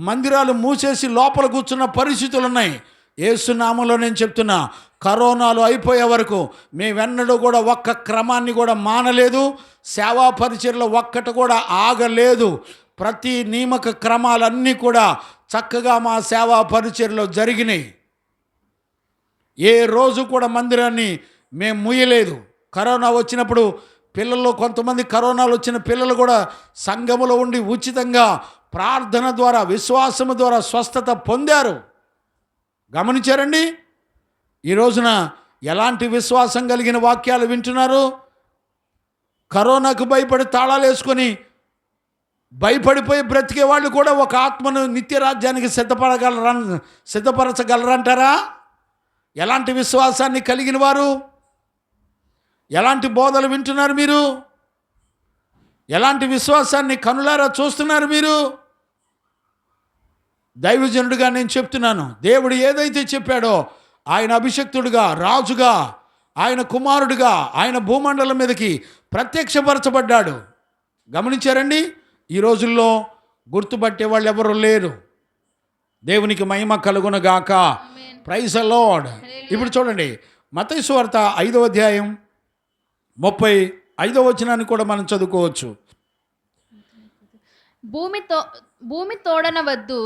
మందిరాలు మూసేసి లోపల కూర్చున్న పరిస్థితులు ఉన్నాయి. యేసు నామంలో నేను చెప్తున్నా, కరోనాలు అయిపోయే వరకు మేమెన్నడూ కూడా ఒక్క క్రమాన్ని కూడా మానలేదు. సేవా పరిచర్లో ఒక్కటి కూడా ఆగలేదు. ప్రతి నియామక క్రమాలన్నీ కూడా చక్కగా మా సేవా పరిచర్లో జరిగినాయి. ఏ రోజు కూడా మందిరాన్ని మేము ముయ్యలేదు. కరోనా వచ్చినప్పుడు పిల్లలు, కొంతమంది కరోనాలు వచ్చిన పిల్లలు కూడా సంఘములో ఉండి ఉచితంగా ప్రార్థన ద్వారా, విశ్వాసము ద్వారా స్వస్థత పొందారు. గమనించారండి? ఈ రోజున ఎలాంటి విశ్వాసం కలిగిన వాక్యాలు వింటున్నారు? కరోనాకు భయపడి తాళాలు వేసుకొని భయపడిపోయి బ్రతికే వాళ్ళు కూడా ఒక ఆత్మను నిత్య రాజ్యానికి సిద్ధపరచగలరంటారా? ఎలాంటి విశ్వాసాన్ని కలిగిన వారు? ఎలాంటి బోధలు వింటున్నారు మీరు? ఎలాంటి విశ్వాసాన్ని కనులారా చూస్తున్నారు మీరు? దైవజనుడిగా నేను చెప్తున్నాను, దేవుడు ఏదైతే చెప్పాడో ఆయన అభిషక్తుడిగా, రాజుగా, ఆయన కుమారుడిగా ఆయన భూమండలం మీదకి ప్రత్యక్షపరచబడ్డాడు. గమనించారండి? ఈ రోజుల్లో గుర్తుపట్టే వాళ్ళు ఎవరు లేరు. దేవునికి మహిమ కలుగునగాక. Praise the Lord. ఇప్పుడు చూడండి, మత్తయి సువార్త 5వ అధ్యాయం 35వ వచనాన్ని కూడా మనం చదువుకోవచ్చు. భూమి తోడనవద్దు,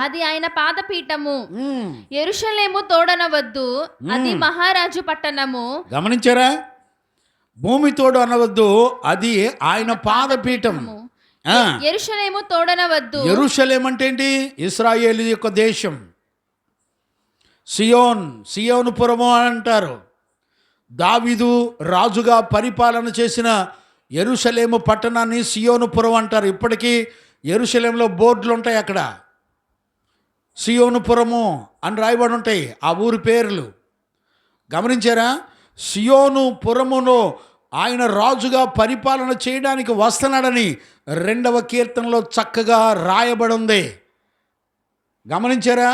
అది ఆయన పాదపీఠము. యెరూషలేము తోడనవద్దు, అది మహారాజు పట్టణము. గమనించారా? భూమి తోడు అనవద్దు, అది ఆయన పాదపీఠం. యెరూషలేము తోడనవద్దు. యెరూషలేం అంటే ఏంటి? ఇశ్రాయేలు యొక్క దేశం. సియోనుపురము అంటారు. దావీదు రాజుగా పరిపాలన చేసిన యెరూషలేము పట్టణాన్ని సియోనుపురం అంటారు. ఇప్పటికీ యెరూషలేంలో బోర్డులు ఉంటాయి, అక్కడ సియోనుపురము అని రాయబడి ఉంటాయి ఆ ఊరి పేర్లు. గమనించారా? సియోనుపురములో ఆయన రాజుగా పరిపాలన చేయడానికి వస్తున్నాడని 2వ కీర్తనలో చక్కగా రాయబడి ఉంది. గమనించారా?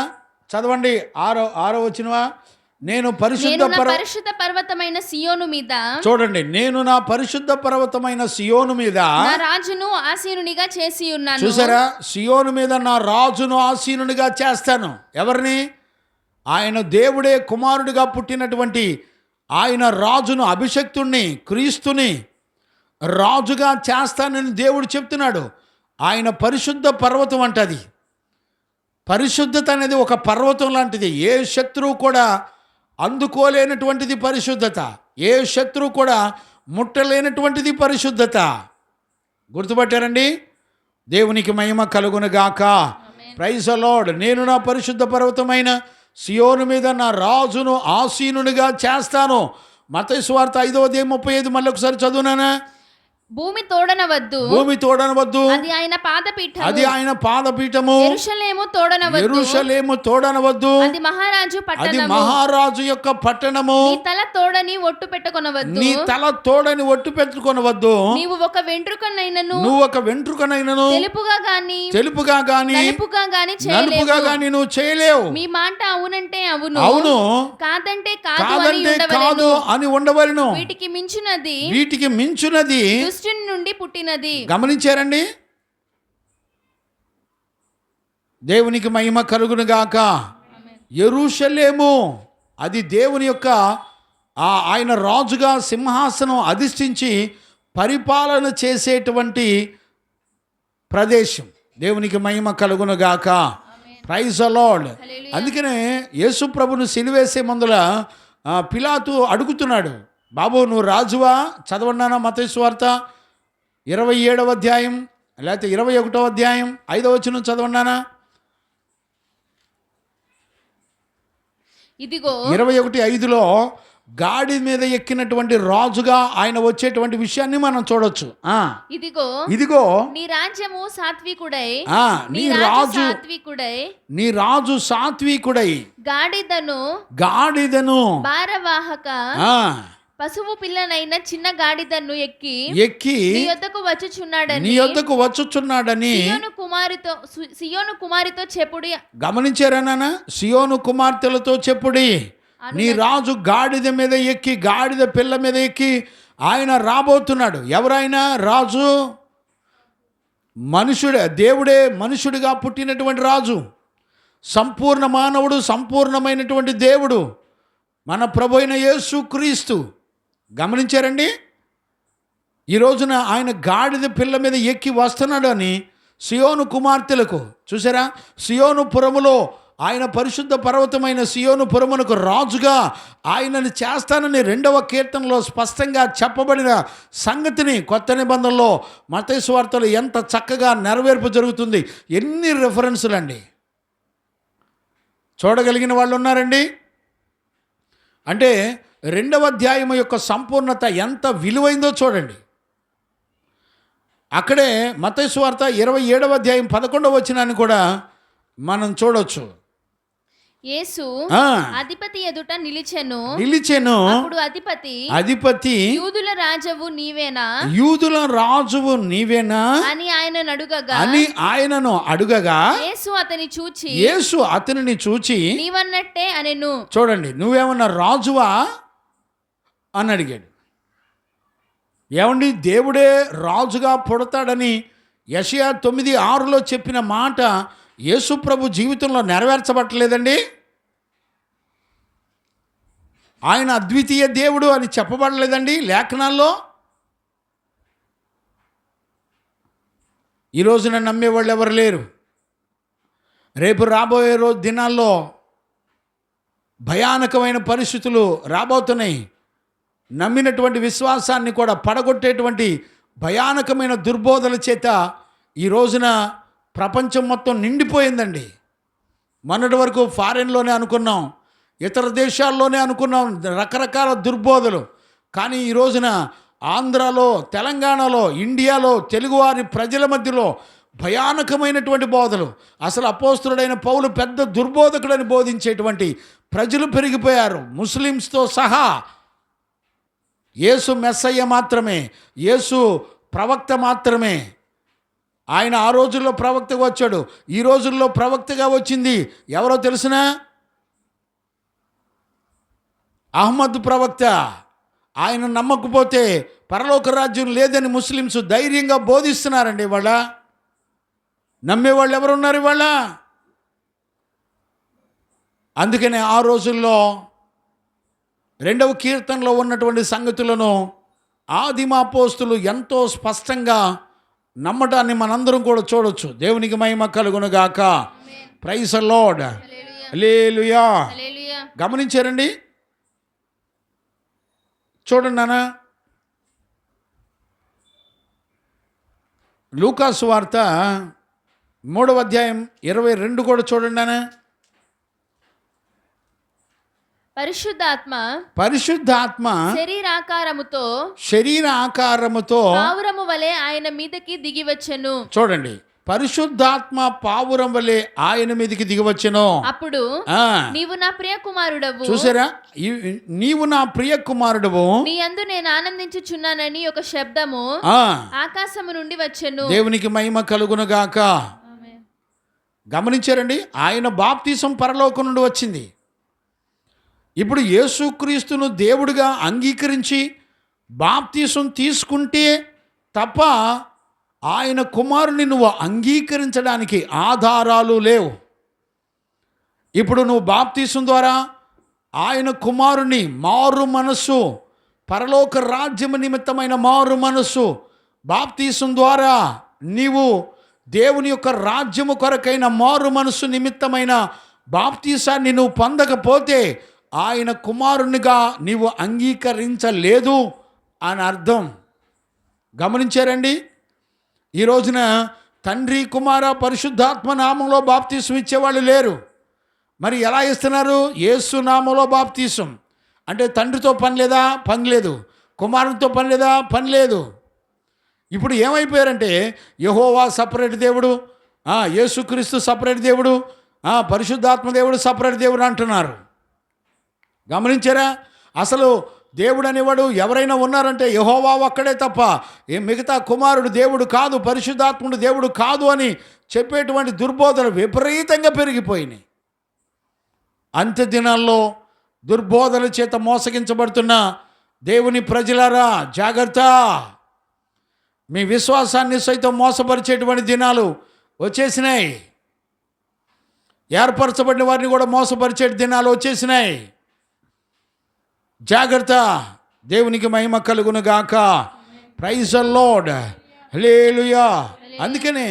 చదవండి, 6వ వచనమా? నేను పరిశుద్ధ పర్వతమైన సియోను మీద, చూడండి, నేను నా పరిశుద్ధ పర్వతమైన సియోను మీద నా రాజును ఆసీనునిగా చేసి ఉన్నాను. చూసారా? సియోను మీద నా రాజును ఆసీనునిగా చేస్తాను. ఎవరిని? ఆయన దేవుడే కుమారుడిగా పుట్టినటువంటి ఆయన రాజును, అభిషక్తుణ్ణి, క్రీస్తుని రాజుగా చేస్తానని దేవుడు చెప్తున్నాడు. ఆయన పరిశుద్ధ పర్వతం అంటది. పరిశుద్ధత అనేది ఒక పర్వతం లాంటిది. ఏ శత్రువు కూడా అందుకోలేనటువంటిది పరిశుద్ధత. ఏ శత్రువు కూడా ముట్టలేనటువంటిది పరిశుద్ధత. గుర్తుపట్టారండి? దేవునికి మహిమ కలుగునుగాక. Praise the Lord. నేను నా పరిశుద్ధ పర్వతమైన సియోను మీద నా రాజును ఆసీనునిగా చేస్తాను. మత్తయి సువార్త 5:35 మళ్ళీ ఒకసారి చదువునానా. భూమి తోడనవద్దు, భూమి తోడనవద్దు, అది ఆయన పాదపీఠము. అది ఆయన పాదపీఠము. యెరూషలేము తోడనవద్దు, యెరూషలేము తోడనవద్దు, అది మహారాజు అది పట్టణము. మహారాజు యొక్క పట్టణము. నీ తల తోడని ఒట్టు పెట్టుకొనవద్దు, నీ తల తోడని ఒట్టు పెట్టుకొనవద్దు. నీవు ఒక వెంట్రుకనైనను నువ్వు ఒక వెంట్రుకనైనను తెలుపుగా గాని తెలుపుగా గాని నలుపుగా గాని నలుపుగా చేయలేవు. గాని నువ్వు చేయలేవు. మీ మాట అవునంటే అవును, అవును కాదంటే కాదు అని కాదంటే కాదు ఉండవలెను. అని ఉండవలెను. వీటికి మించున్నది వీటికి మించున్నది దుష్టుని నుండి పుట్టినది. గమనించారండి. దేవునికి మహిమ కలుగును గాక. యెరూషలేము అది దేవుని యొక్క ఆయన రాజుగా సింహాసనం అధిష్ఠించి పరిపాలన చేసేటువంటి ప్రదేశం. దేవునికి మహిమ కలుగును గాక. Praise the Lord. అందుకనే యేసు ప్రభును సిలువేసే ముందల పిలాతు అడుగుతున్నాడు, బాబు నువ్వు రాజువా? చదవన్నానా మత్తయి సువార్త 27వ అధ్యాయం లేకపోతే 21వ అధ్యాయం 5వ వచనం చదవన్నానా? ఇదిగో 21:5లో గాడి మీద ఎక్కినటువంటి రాజుగా ఆయన వచ్చేటువంటి విషయాన్ని మనం చూడొచ్చు. ఇదిగో ఇదిగో నీ రాజ్యము సాత్వికుడై, నీ రాజు సాత్వికుడై, నీ రాజు సాత్వికుడై గాడిదను భారవాహక పశువు పిల్లనైన చిన్న గాడిదను ఎక్కి నీ యొద్దకు వచ్చుచున్నాడని సియోను కుమారితో చెప్పుడి. గమనించారా నాన్న? సియోను కుమార్తెలతో చెప్పుడి, నీ రాజు గాడిద మీద ఎక్కి గాడిద పిల్ల మీద ఎక్కి ఆయన రాబోతున్నాడు. ఎవరైనా రాజు మనుషుడే, దేవుడే మనుషుడిగా పుట్టినటువంటి రాజు, సంపూర్ణ మానవుడు, సంపూర్ణమైనటువంటి దేవుడు మన ప్రభు అయిన యేసు క్రీస్తు. గమనించారండి? ఈ రోజున ఆయన గాడిద పిల్ల మీద ఎక్కి వస్తున్నాడు అని సియోను కుమార్తెలకు చూసారా? సియోను పురములో ఆయన పరిశుద్ధ పర్వతమైన సియోను పురమునకు రాజుగా ఆయనని చేస్తానని 2వ కీర్తనలో స్పష్టంగా చెప్పబడిన సంగతిని కొత్త నిబంధనలో మత్తయి సువార్తలో ఎంత చక్కగా నెరవేర్పు జరుగుతుంది. ఎన్ని రెఫరెన్సులు అండి! చూడగలిగిన వాళ్ళు ఉన్నారండి. అంటే 2వ అధ్యాయం యొక్క సంపూర్ణత ఎంత విలువైందో చూడండి. అక్కడే మత్తయి సువార్త 27వ అధ్యాయం 11వ వచనాన్ని కూడా మనం చూడొచ్చు. యేసు అధిపతి ఎదుట నిలిచెను. అప్పుడు అధిపతి యూదుల రాజువు నీవేనా అని ఆయనను అడుగగా యేసు అతనిని చూచి నీవన్నట్టే అనెను. చూడండి, నువ్వేమన్నా రాజువా అని అడిగాడు. ఏమండి, దేవుడే రాజుగా పుడతాడని యెషయా 9:6లో చెప్పిన మాట యేసు ప్రభు జీవితంలో నెరవేర్చబట్టలేదండి. ఆయన అద్వితీయ దేవుడు అని చెప్పబడలేదండి లేఖనాల్లో. ఈ రోజున నమ్మేవాళ్ళు ఎవరు లేరు. రేపు రాబోయే దినాల్లో భయానకమైన పరిస్థితులు రాబోతున్నాయి. నమ్మినటువంటి విశ్వాసాన్ని కూడా పడగొట్టేటువంటి భయానకమైన దుర్బోధల చేత ఈ రోజున ప్రపంచం మొత్తం నిండిపోయిందండి. మొన్నటి వరకు ఫారెన్లోనే అనుకున్నాం, ఇతర దేశాల్లోనే అనుకున్నాం రకరకాల దుర్బోధలు. కానీ ఈ రోజున ఆంధ్రాలో, తెలంగాణలో, ఇండియాలో తెలుగువారి ప్రజల మధ్యలో భయానకమైనటువంటి బోధలు. అసలు అపోస్తులుడైన పౌలు పెద్ద దుర్బోధకుడని బోధించేటువంటి ప్రజలు పెరిగిపోయారు, ముస్లిమ్స్తో సహా. యేసు మెస్సయ్య మాత్రమే, యేసు ప్రవక్త మాత్రమే. ఆయన ఆ రోజుల్లో ప్రవక్తగా వచ్చాడు. ఈ రోజుల్లో ప్రవక్తగా వచ్చింది ఎవరో తెలుసునా? అహ్మద్ ప్రవక్త. ఆయన నమ్మకపోతే పరలోక రాజ్యం లేదని ముస్లిమ్స్ ధైర్యంగా బోధిస్తున్నారండి. ఇవాళ నమ్మేవాళ్ళు ఎవరున్నారు ఇవాళ? అందుకనే ఆ రోజుల్లో 2వ కీర్తనలో ఉన్నటువంటి సంగతులను ఆదిమాపోస్తులు ఎంతో స్పష్టంగా నమ్మటాన్ని మనందరం కూడా చూడొచ్చు. దేవునికి మహిమ కలుగును గాక. Praise the Lord. హల్లెలూయా. గమనించారండి? చూడండి నాన్న, లూకా సువార్త 3వ అధ్యాయం 22 కూడా చూడండి అన్న. పరిశుద్ధాత్మ శరీర ఆకారముతో పావురము వలె ఆయన మీదకి దిగి వచ్చెను. చూడండి, పరిశుద్ధాత్మ పావురం వలె ఆయన మీదకి దిగి వచ్చెను. అప్పుడు నీవు నా ప్రియ కుమారుడవు. చూసారా, నీవు నా ప్రియ కుమారుడవు, నీ యందు నేను ఆనందించుచున్నానని ఒక శబ్దము ఆకాశము నుండి వచ్చెను. దేవునికి మహిమ కలుగును గాక. గమనించారండి, ఆయన బాప్తీసం పరలోకం నుండి వచ్చింది. ఇప్పుడు యేసుక్రీస్తును దేవుడిగా అంగీకరించి బాప్తీసం తీసుకుంటే తప్ప ఆయన కుమారుని నువ్వు అంగీకరించడానికి ఆధారాలు లేవు. ఇప్పుడు నువ్వు బాప్తీసం ద్వారా ఆయన కుమారుని మారు మనస్సు, పరలోక రాజ్యము నిమిత్తమైన మారు మనస్సు, బాప్తీసం ద్వారా నీవు దేవుని యొక్క రాజ్యము కొరకైన మారు మనస్సు నిమిత్తమైన బాప్తీసాన్ని నువ్వు పొందకపోతే ఆయన కుమారునిగా నీవు అంగీకరించలేదు అని అర్థం. గమనించారండి, ఈ రోజున తండ్రి కుమార పరిశుద్ధాత్మ నామంలో బాప్తీసం ఇచ్చేవాళ్ళు లేరు. మరి ఎలా ఇస్తున్నారు? యేసు నామంలో బాప్తీసం అంటే తండ్రితో పని లేదా? పని లేదు. కుమారునితో పని లేదా? పని లేదు. ఇప్పుడు ఏమైపోయారంటే యెహోవా సపరేట్ దేవుడు, యేసుక్రీస్తు సపరేట్ దేవుడు, పరిశుద్ధాత్మ దేవుడు సపరేట్ దేవుడు అంటున్నారు. గమనించారా? అసలు దేవుడు అనేవాడు ఎవరైనా ఉన్నారంటే యెహోవా ఒక్కడే తప్ప మిగతా కుమారుడు దేవుడు కాదు, పరిశుద్ధాత్ముడు దేవుడు కాదు అని చెప్పేటువంటి దుర్బోధనలు విపరీతంగా పెరిగిపోయినాయి. అంత్య దినాల్లో దుర్బోధనల చేత మోసగించబడుతున్న దేవుని ప్రజలారా జాగ్రత్త. మీ విశ్వాసాన్ని సైతం మోసపరిచేటువంటి దినాలు వచ్చేసినాయి. ఏర్పరచబడిన వారిని కూడా మోసపరిచే దినాలు వచ్చేసినాయి. జాగ్రత్త. దేవునికి మహిమ కలుగును గాక. Praise the Lord. హల్లెలూయా. అందుకనే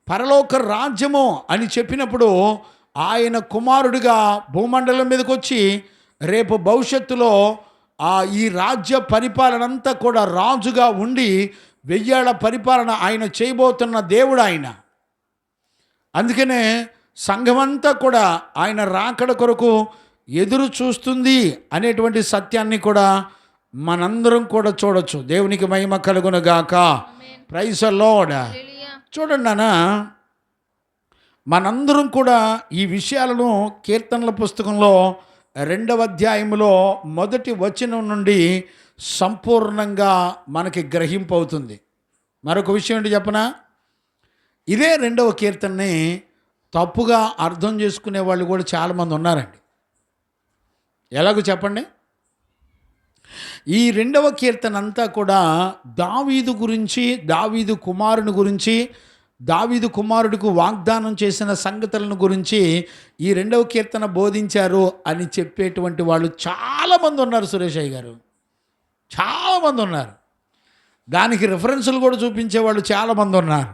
పరలోక రాజ్యము అని చెప్పినప్పుడు ఆయన కుమారుడిగా భూమండలం మీదకి వచ్చి రేపు భవిష్యత్తులో ఈ రాజ్య పరిపాలన అంతా కూడా రాజుగా ఉండి 1000 ఏళ్ల పరిపాలన ఆయన చేయబోతున్న దేవుడు ఆయన. అందుకనే సంఘమంతా కూడా ఆయన రాకడ కొరకు ఎదురు చూస్తుంది అనేటువంటి సత్యాన్ని కూడా మనందరం కూడా చూడొచ్చు. దేవునికి మహిమ కలుగును గాక. Praise the Lord. చూడండి అన్న, మనందరం కూడా ఈ విషయాలను కీర్తనల పుస్తకంలో 2వ అధ్యాయంలో 1వ వచనం నుండి సంపూర్ణంగా మనకి గ్రహింపు అవుతుంది. మరొక విషయం ఏంటి చెప్పనా? ఇదే 2వ కీర్తనని తప్పుగా అర్థం చేసుకునే వాళ్ళు కూడా చాలామంది ఉన్నారండి. ఎలాగో చెప్పండి. ఈ 2వ కీర్తన అంతా కూడా దావీదు గురించి, దావీదు కుమారుని గురించి, దావీదు కుమారుడికి వాగ్దానం చేసిన సంగతులను గురించి ఈ 2వ కీర్తన బోధించారు అని చెప్పేటువంటి వాళ్ళు చాలామంది ఉన్నారు. సురేష్ అయ్య గారు, చాలామంది ఉన్నారు. దానికి రిఫరెన్సులు కూడా చూపించేవాళ్ళు చాలామంది ఉన్నారు.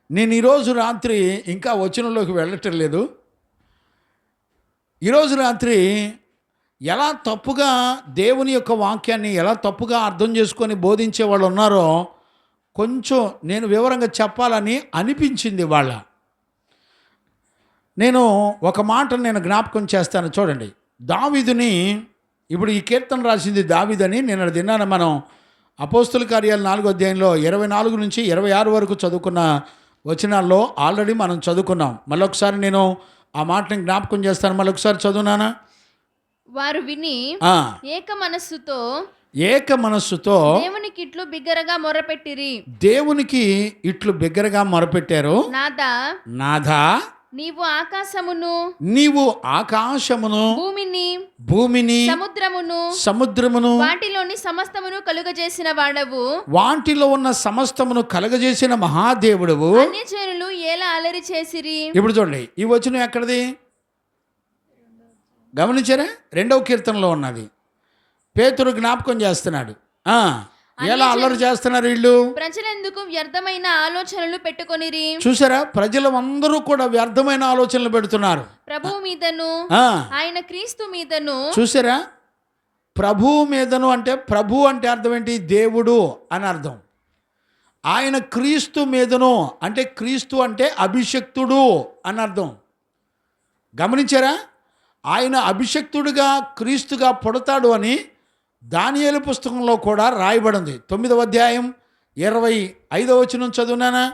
నేను ఈరోజు రాత్రి ఇంకా వచనంలోకి వెళ్ళటం లేదు. ఈరోజు రాత్రి ఎలా తప్పుగా దేవుని యొక్క వాక్యాన్ని ఎలా తప్పుగా అర్థం చేసుకొని బోధించే వాళ్ళు ఉన్నారో కొంచెం నేను వివరంగా చెప్పాలని అనిపించింది వాళ్ళ. నేను ఒక మాట నేను జ్ఞాపకం చేస్తాను. చూడండి, దావీదుని ఇప్పుడు ఈ కీర్తన రాసింది దావీదని నేను తిన్నాను. మనం అపోస్తుల కార్యాలు 4వ అధ్యాయంలో 24 నుంచి 26 వరకు చదువుకున్న వచనాల్లో ఆల్రెడీ మనం చదువుకున్నాం. మళ్ళొకసారి నేను ఆ మాటని జ్ఞాపకం చేస్తాను. మళ్ళొకసారి చదువునానా? వారు విని ఏక మనస్సుతో దేవునికి ఇట్లు బిగ్గరగా మొరపెట్టిరి. దేవునికి ఇట్లు బిగ్గరగా మొరపెట్టారు. నాథా నీవు ఆకాశమును భూమిని సముద్రమును వాటిలోని సమస్తమును కలుగజేసిన వాడవు. వాటిలో ఉన్న సమస్తమును కలుగజేసిన మహాదేవుడవు. అన్యజనులు ఎలా అలరి చేసిరి. ఇప్పుడు చూడండి, ఈ వచనం ఎక్కడిది గమనించారా? 2వ కీర్తనలో ఉన్నది. పేతురు జ్ఞాపకం చేస్తున్నాడు. ఎలా అల్లరి చేస్తున్నారు వీళ్ళు? ప్రజలెందుకు వ్యర్థమైన ఆలోచనలు పెట్టుకొనిరి. చూసారా, ప్రజలు అందరూ కూడా వ్యర్థమైన ఆలోచనలు పెడుతున్నారు. ప్రభువు మీదను ఆయన క్రీస్తు మీదను. చూసారా, ప్రభువు మీదను అంటే ప్రభు అంటే అర్థం ఏంటి? దేవుడు అని అర్థం. ఆయన క్రీస్తు మీదను, అంటే క్రీస్తు అంటే అభిషక్తుడు అని అర్థం. గమనించారా? ఆయన అభిషక్తుడిగా క్రీస్తుగా పుడతాడు అని దానియేలు పుస్తకంలో కూడా రాయబడింది. 9వ అధ్యాయం 25వ వచనం చదువునానా?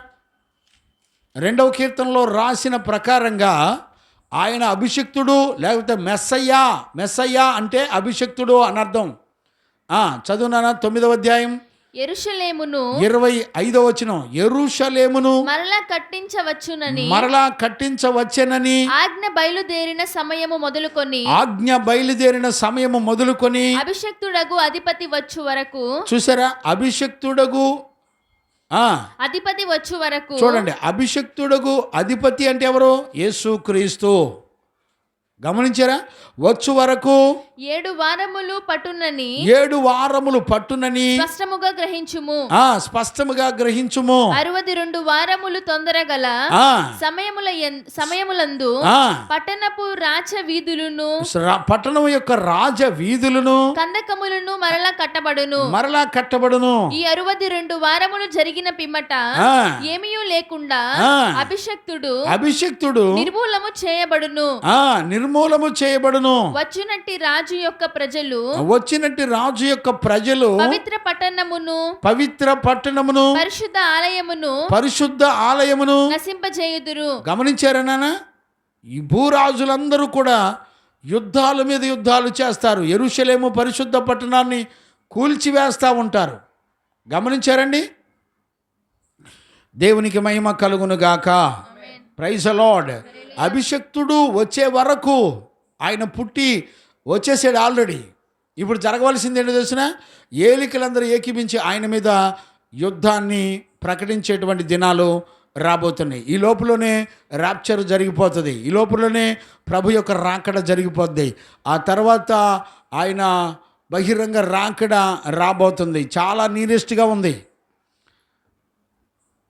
2వ కీర్తనలో రాసిన ప్రకారంగా ఆయన అభిషక్తుడు, లేకపోతే మెస్సయ్యా అంటే అభిషక్తుడు అని అర్థం. చదువునానా? 9వ అధ్యాయం యెరూషలేమును 25వ వచనం, యెరూషలేమును మరలా కట్టించవచ్చెనని ఆజ్ఞ బయలుదేరిన సమయము మొదలుకొని అభిషక్తుడగు అధిపతి వచ్చు వరకు. చూసారా? అభిషక్తుడగు అధిపతి వచ్చు వరకు. చూడండి, అభిషక్తుడగు అధిపతి అంటే ఎవరు? యేసుక్రీస్తు. గమనించారా? వచ్చు వరకు 7 వారములు పట్టునని స్పష్టముగా గ్రహించుము. 62 వారములు తొందరగల సమయములందు పట్టణపు రాజ వీధులను, పట్టణం యొక్క రాజ వీధులను, కందకములను మరలా కట్టబడును. ఈ 62 వారములు జరిగిన పిమ్మట ఏమీయూ లేకుండా అభిషక్తుడు నిర్మూలము చేయబడును. వచ్చినట్టి రాజు యొక్క ప్రజలు పవిత్ర పట్టణమును పరిశుద్ధ ఆలయమును నశింపజేయుదురు. గమనించారా నాన్న? ఈ భూరాజులందరూ కూడా యుద్ధాల మీద యుద్ధాలు చేస్తారు. యెరూషలేము పరిశుద్ధ పట్టణాన్ని కూల్చివేస్తూ ఉంటారు. గమనించారండి? దేవునికి మహిమ కలుగును గాక. Praise the lord. అభిషక్తుడు వచ్చే వరకు ఆయన పుట్టి వచ్చేసాడు ఆల్రెడీ. ఇప్పుడు జరగవలసింది ఏంటో తెలిసిన? ఏలికలందరూ ఏకీభించి ఆయన మీద యుద్ధాన్ని ప్రకటించేటువంటి దినాలు రాబోతున్నాయి. ఈ లోపలనే ర్యాప్చర్ జరిగిపోతుంది. ఈ లోపలనే ప్రభు యొక్క రాకడ జరిగిపోద్ది. ఆ తర్వాత ఆయన బహిరంగ రాకడ రాబోతుంది. చాలా నీరెస్ట్గా ఉంది.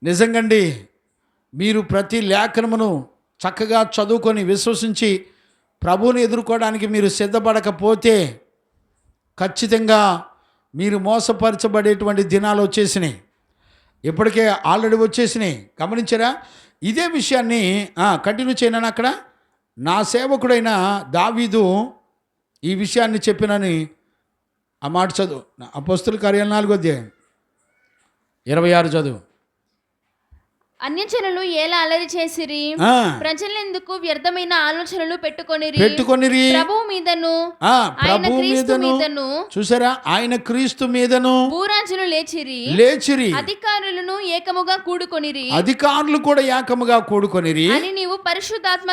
నిజంగండి, మీరు ప్రతి లేఖనమును చక్కగా చదువుకొని విశ్వసించి ప్రభువుని ఎదుర్కోవడానికి మీరు సిద్ధపడకపోతే ఖచ్చితంగా మీరు మోసపరచబడేటువంటి దినాలు వచ్చేసినాయి. ఇప్పటికే ఆల్రెడీ వచ్చేసినాయి. గమనించారా? ఇదే విషయాన్ని కంటిన్యూ చేయను. అక్కడ నా సేవకుడైన దావీదు ఈ విషయాన్ని చెప్పినని ఆ మాట చదువు. అపోస్తుల కార్యాలు 4వ అధ్యాయం 26 చదువు. అన్యజనులు ఎలా అలరి చేసిరి, ప్రజలెందుకు వ్యర్థమైన ఆలోచనలు పెట్టుకొనిరి. ప్రభువు మీదను చూసారా? ఆయన క్రీస్తు మీదను భూరాజులు లేచిరి, అధికారులను ఏకముగా కూడుకొనిరి, అధికారులు కూడా ఏకముగా కూడుకొనిరి అని నీవు పరిశుద్ధాత్మ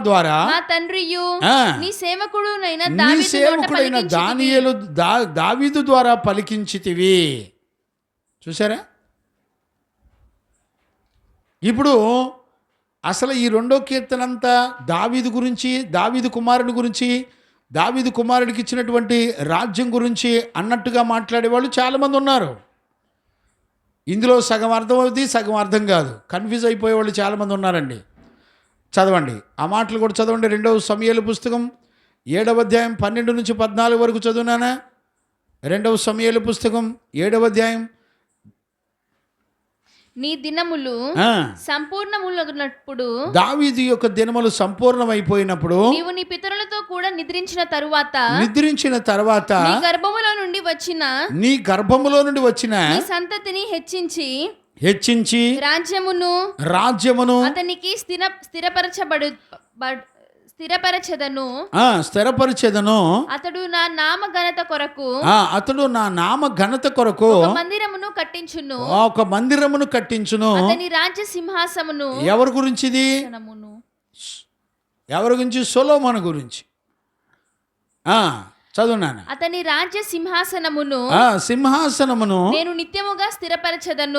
ద్వారా మా తండ్రియు నీ సేవకుడునైన దావీదు ద్వారా పలికించితివి. చూసారా? ఇప్పుడు అసలు ఈ 2వ కీర్తన అంతా దావీదు గురించి, దావీదు కుమారుని గురించి, దావీదు కుమారుడికి ఇచ్చినటువంటి రాజ్యం గురించి అన్నట్టుగా మాట్లాడేవాళ్ళు చాలామంది ఉన్నారు. ఇందులో సగం అర్థం అవుతుంది, సగం అర్థం కాదు. కన్ఫ్యూజ్ అయిపోయేవాళ్ళు చాలామంది ఉన్నారండి. చదవండి, ఆ మాటలు కూడా చదవండి. 2వ సమూయేలు పుస్తకం 7వ అధ్యాయం 12 నుంచి 14 వరకు చదువునానా? 2వ సమూయేలు పుస్తకం 7వ అధ్యాయం. నీ దినములు సంపూర్ణములగునప్పుడు, దావీదు యొక్క దినములు సంపూర్ణమైపోయినప్పుడు, నీవు నీ పితరులతో కూడా నిద్రించిన తరువాత నీ గర్భములో నుండి వచ్చిన నీ సంతతిని హెచ్చించి రాజ్యమును అతనికి స్థిరపరచెదను. అతడు నా నామ ఘనత కొరకు ఒక మందిరమును కట్టించును. అతని రాజ్య సింహాసనమును. ఎవరి గురించి ఇది? ఎవరి గురించి? సొలొమోను గురించి. చదువునాను. అతని రాజ్య సింహాసనమును నేను నిత్యముగా స్థిరపరచెదను.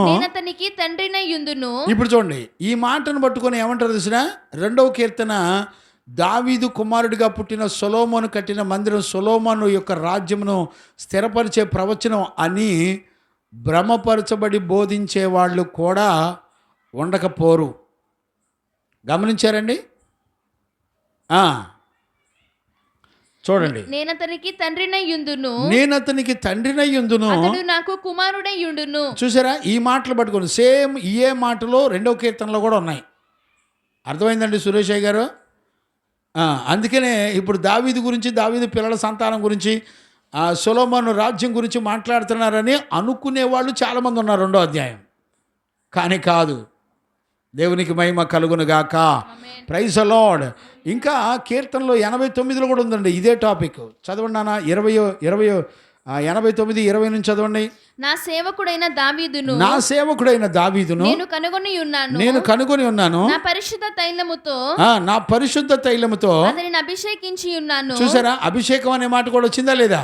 నేను అతనికి తండ్రినై యుందును. ఇప్పుడు చూడండి, ఈ మాటను పట్టుకొని ఏమంటారు తెలిసిన? 2వ కీర్తన దావీదు కుమారుడిగా పుట్టిన సొలొమోను కట్టిన మందిరం, సొలొమోను యొక్క రాజ్యమును స్థిరపరిచే ప్రవచనం అని భ్రమపరచబడి బోధించే వాళ్ళు కూడా ఉండకపోరు. గమనించారండి? చూడండి. నేను అతనికి తండ్రినయ్యుందును, నేను అతనికి తండ్రినయ్యుందును, అతడు నాకు కుమారుడయ్యుండును. చూసారా, ఈ మాటలు పట్టుకోండి. సేమ్ ఇయే మాటలు 2వ కీర్తనలో కూడా ఉన్నాయి. అర్థమైందండి సురేషయ్య గారు? అందుకనే ఇప్పుడు దావీదు గురించి, దావీదు పిల్లల సంతానం గురించి, సొలొమోను రాజ్యం గురించి మాట్లాడుతున్నారని అనుకునే వాళ్ళు చాలామంది ఉన్నారు 2వ అధ్యాయం. కానీ కాదు. దేవునికి మహిమ కలుగును గాక. Praise the Lord. ఇంకా కీర్తనలో 89లో కూడా ఉందండి ఇదే టాపిక్. చదవండి నాన్న. 89:20 నుంచి చదవండి. నా సేవకుడైన దావీదును, నా సేవకుడైన దావీదును నేను కనుగొని ఉన్నాను, నా పరిశుద్ధ తైలముతో, నా పరిశుద్ధ తైలముతో అతనిని అభిషేకించి ఉన్నాను. చూసారా, అభిషేకం అనే మాట కూడా వచ్చిందా లేదా?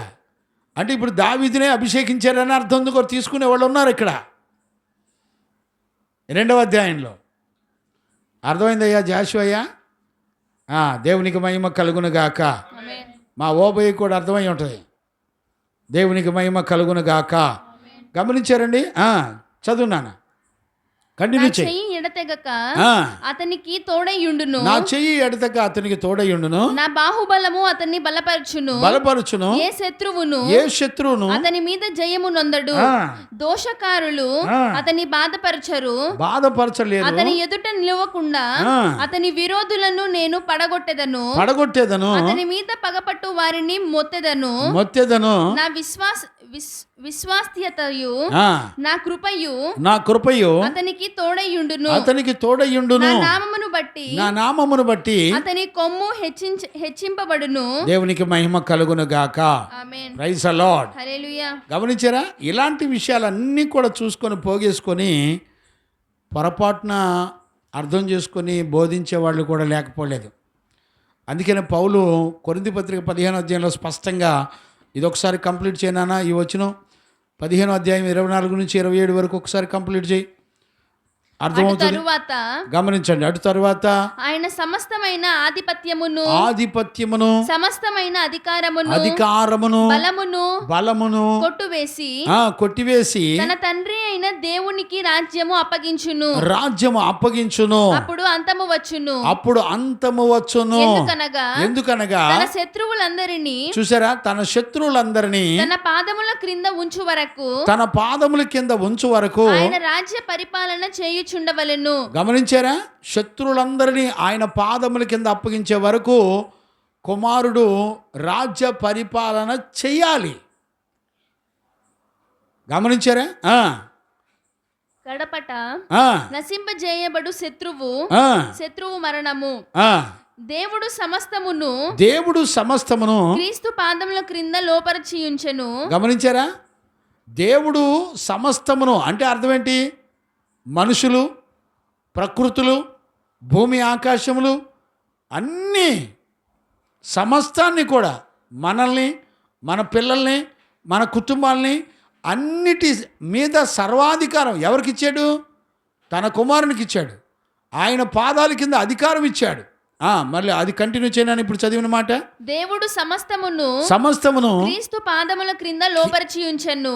అంటే ఇప్పుడు దావీదునే అభిషేకించారని అర్థం కూడా తీసుకునే వాళ్ళు ఉన్నారు ఇక్కడ 2వ అధ్యాయంలో. అర్థమైందయ్యా జాషువయ్యా? దేవునికి మహిమ కలుగును గాక. మా ఓబయ్య కూడా అర్థమై ఉంటుంది. దేవునికి మహిమ కలుగును గాక. గమనించారండి? చదువున్నాను. కంటిన్యూ చెయ్యి. ఎడతెగక అతనికి తోడయ్యుండును, నా చెయ్యి ఎడతెగక అతనికి తోడయ్యుండును, నా బాహుబలము అతన్ని బలపరచును. ఏ శత్రువును అతని మీద జయము నొందడు. దోషకారులు అతని బాధపరచలేరు. అతని ఎదుట నిలవకుండా అతని విరోధులను నేను పడగొట్టెదను. అతని మీద పగపట్టు వారిని మొత్తెదను. నా విశ్వాస్యతయు నా కృపయు అతనికి తోడయ్యుండును. నా నామమును బట్టి అతని కొమ్ము హెచ్చింపబడును. దేవునికి మహిమ కలుగును గాక. ఆమేన్. Praise the Lord. హల్లెలూయా. గమనించారా? ఇలాంటి విషయాలన్నీ కూడా చూసుకొని పోగేసుకొని పొరపాటున అర్థం చేసుకొని బోధించే వాళ్ళు కూడా లేకపోలేదు. అందుకనే పౌలు కొరింథీ పత్రిక 15వ అధ్యాయంలో స్పష్టంగా ఇదొకసారి కంప్లీట్ చేయనా, ఈ వచనం 15వ అధ్యాయం 24 నుంచి 27 వరకు ఒకసారి కంప్లీట్ చేయి, అర్థమవుతుంది. గమనించండి. అటు తరువాత ఆయన సమస్తమైన ఆధిపత్యమును సమస్తమైన అధికారమును బలమును కొట్టివేసి తన తండ్రి అయిన దేవునికి రాజ్యము అప్పగించును. అప్పుడు అంతము వచ్చును. ఎందుకనగా తన శత్రువులందరినీ, చూసారా, తన శత్రువులందరినీ తన పాదముల కింద ఉంచు వరకు ఆయన రాజ్య పరిపాలన చేయుచుండవలెను. గమనించారా? శత్రువులందరినీ ఆయన పాదముల కింద అప్పగించే వరకు కుమారుడు రాజ్య పరిపాలన చెయ్యాలి. గమనించారా? గడపట నశింపజేయబడు శత్రువు మరణము. దేవుడు సమస్తమును క్రీస్తు పాదముల క్రింద లోపరచియుంచెను. గమనించారా? దేవుడు సమస్తమును అంటే అర్థం ఏంటి? మనుషులు, ప్రకృతులు, భూమి ఆకాశములు అన్నీ సమస్తాన్ని కూడా, మనల్ని, మన పిల్లల్ని, మన కుటుంబాలని అన్నిటి మీద సర్వాధికారం ఎవరికి ఇచ్చాడు? తన కుమారునికి ఇచ్చాడు. ఆయన పాదాల కింద అధికారం ఇచ్చాడు. మళ్ళీ అది కంటిన్యూ చేయను. ఇప్పుడు చదివిన మాట, దేవుడు సమస్తమును క్రీస్తు పాదముల క్రింద లోపరిచి ఉంచెను.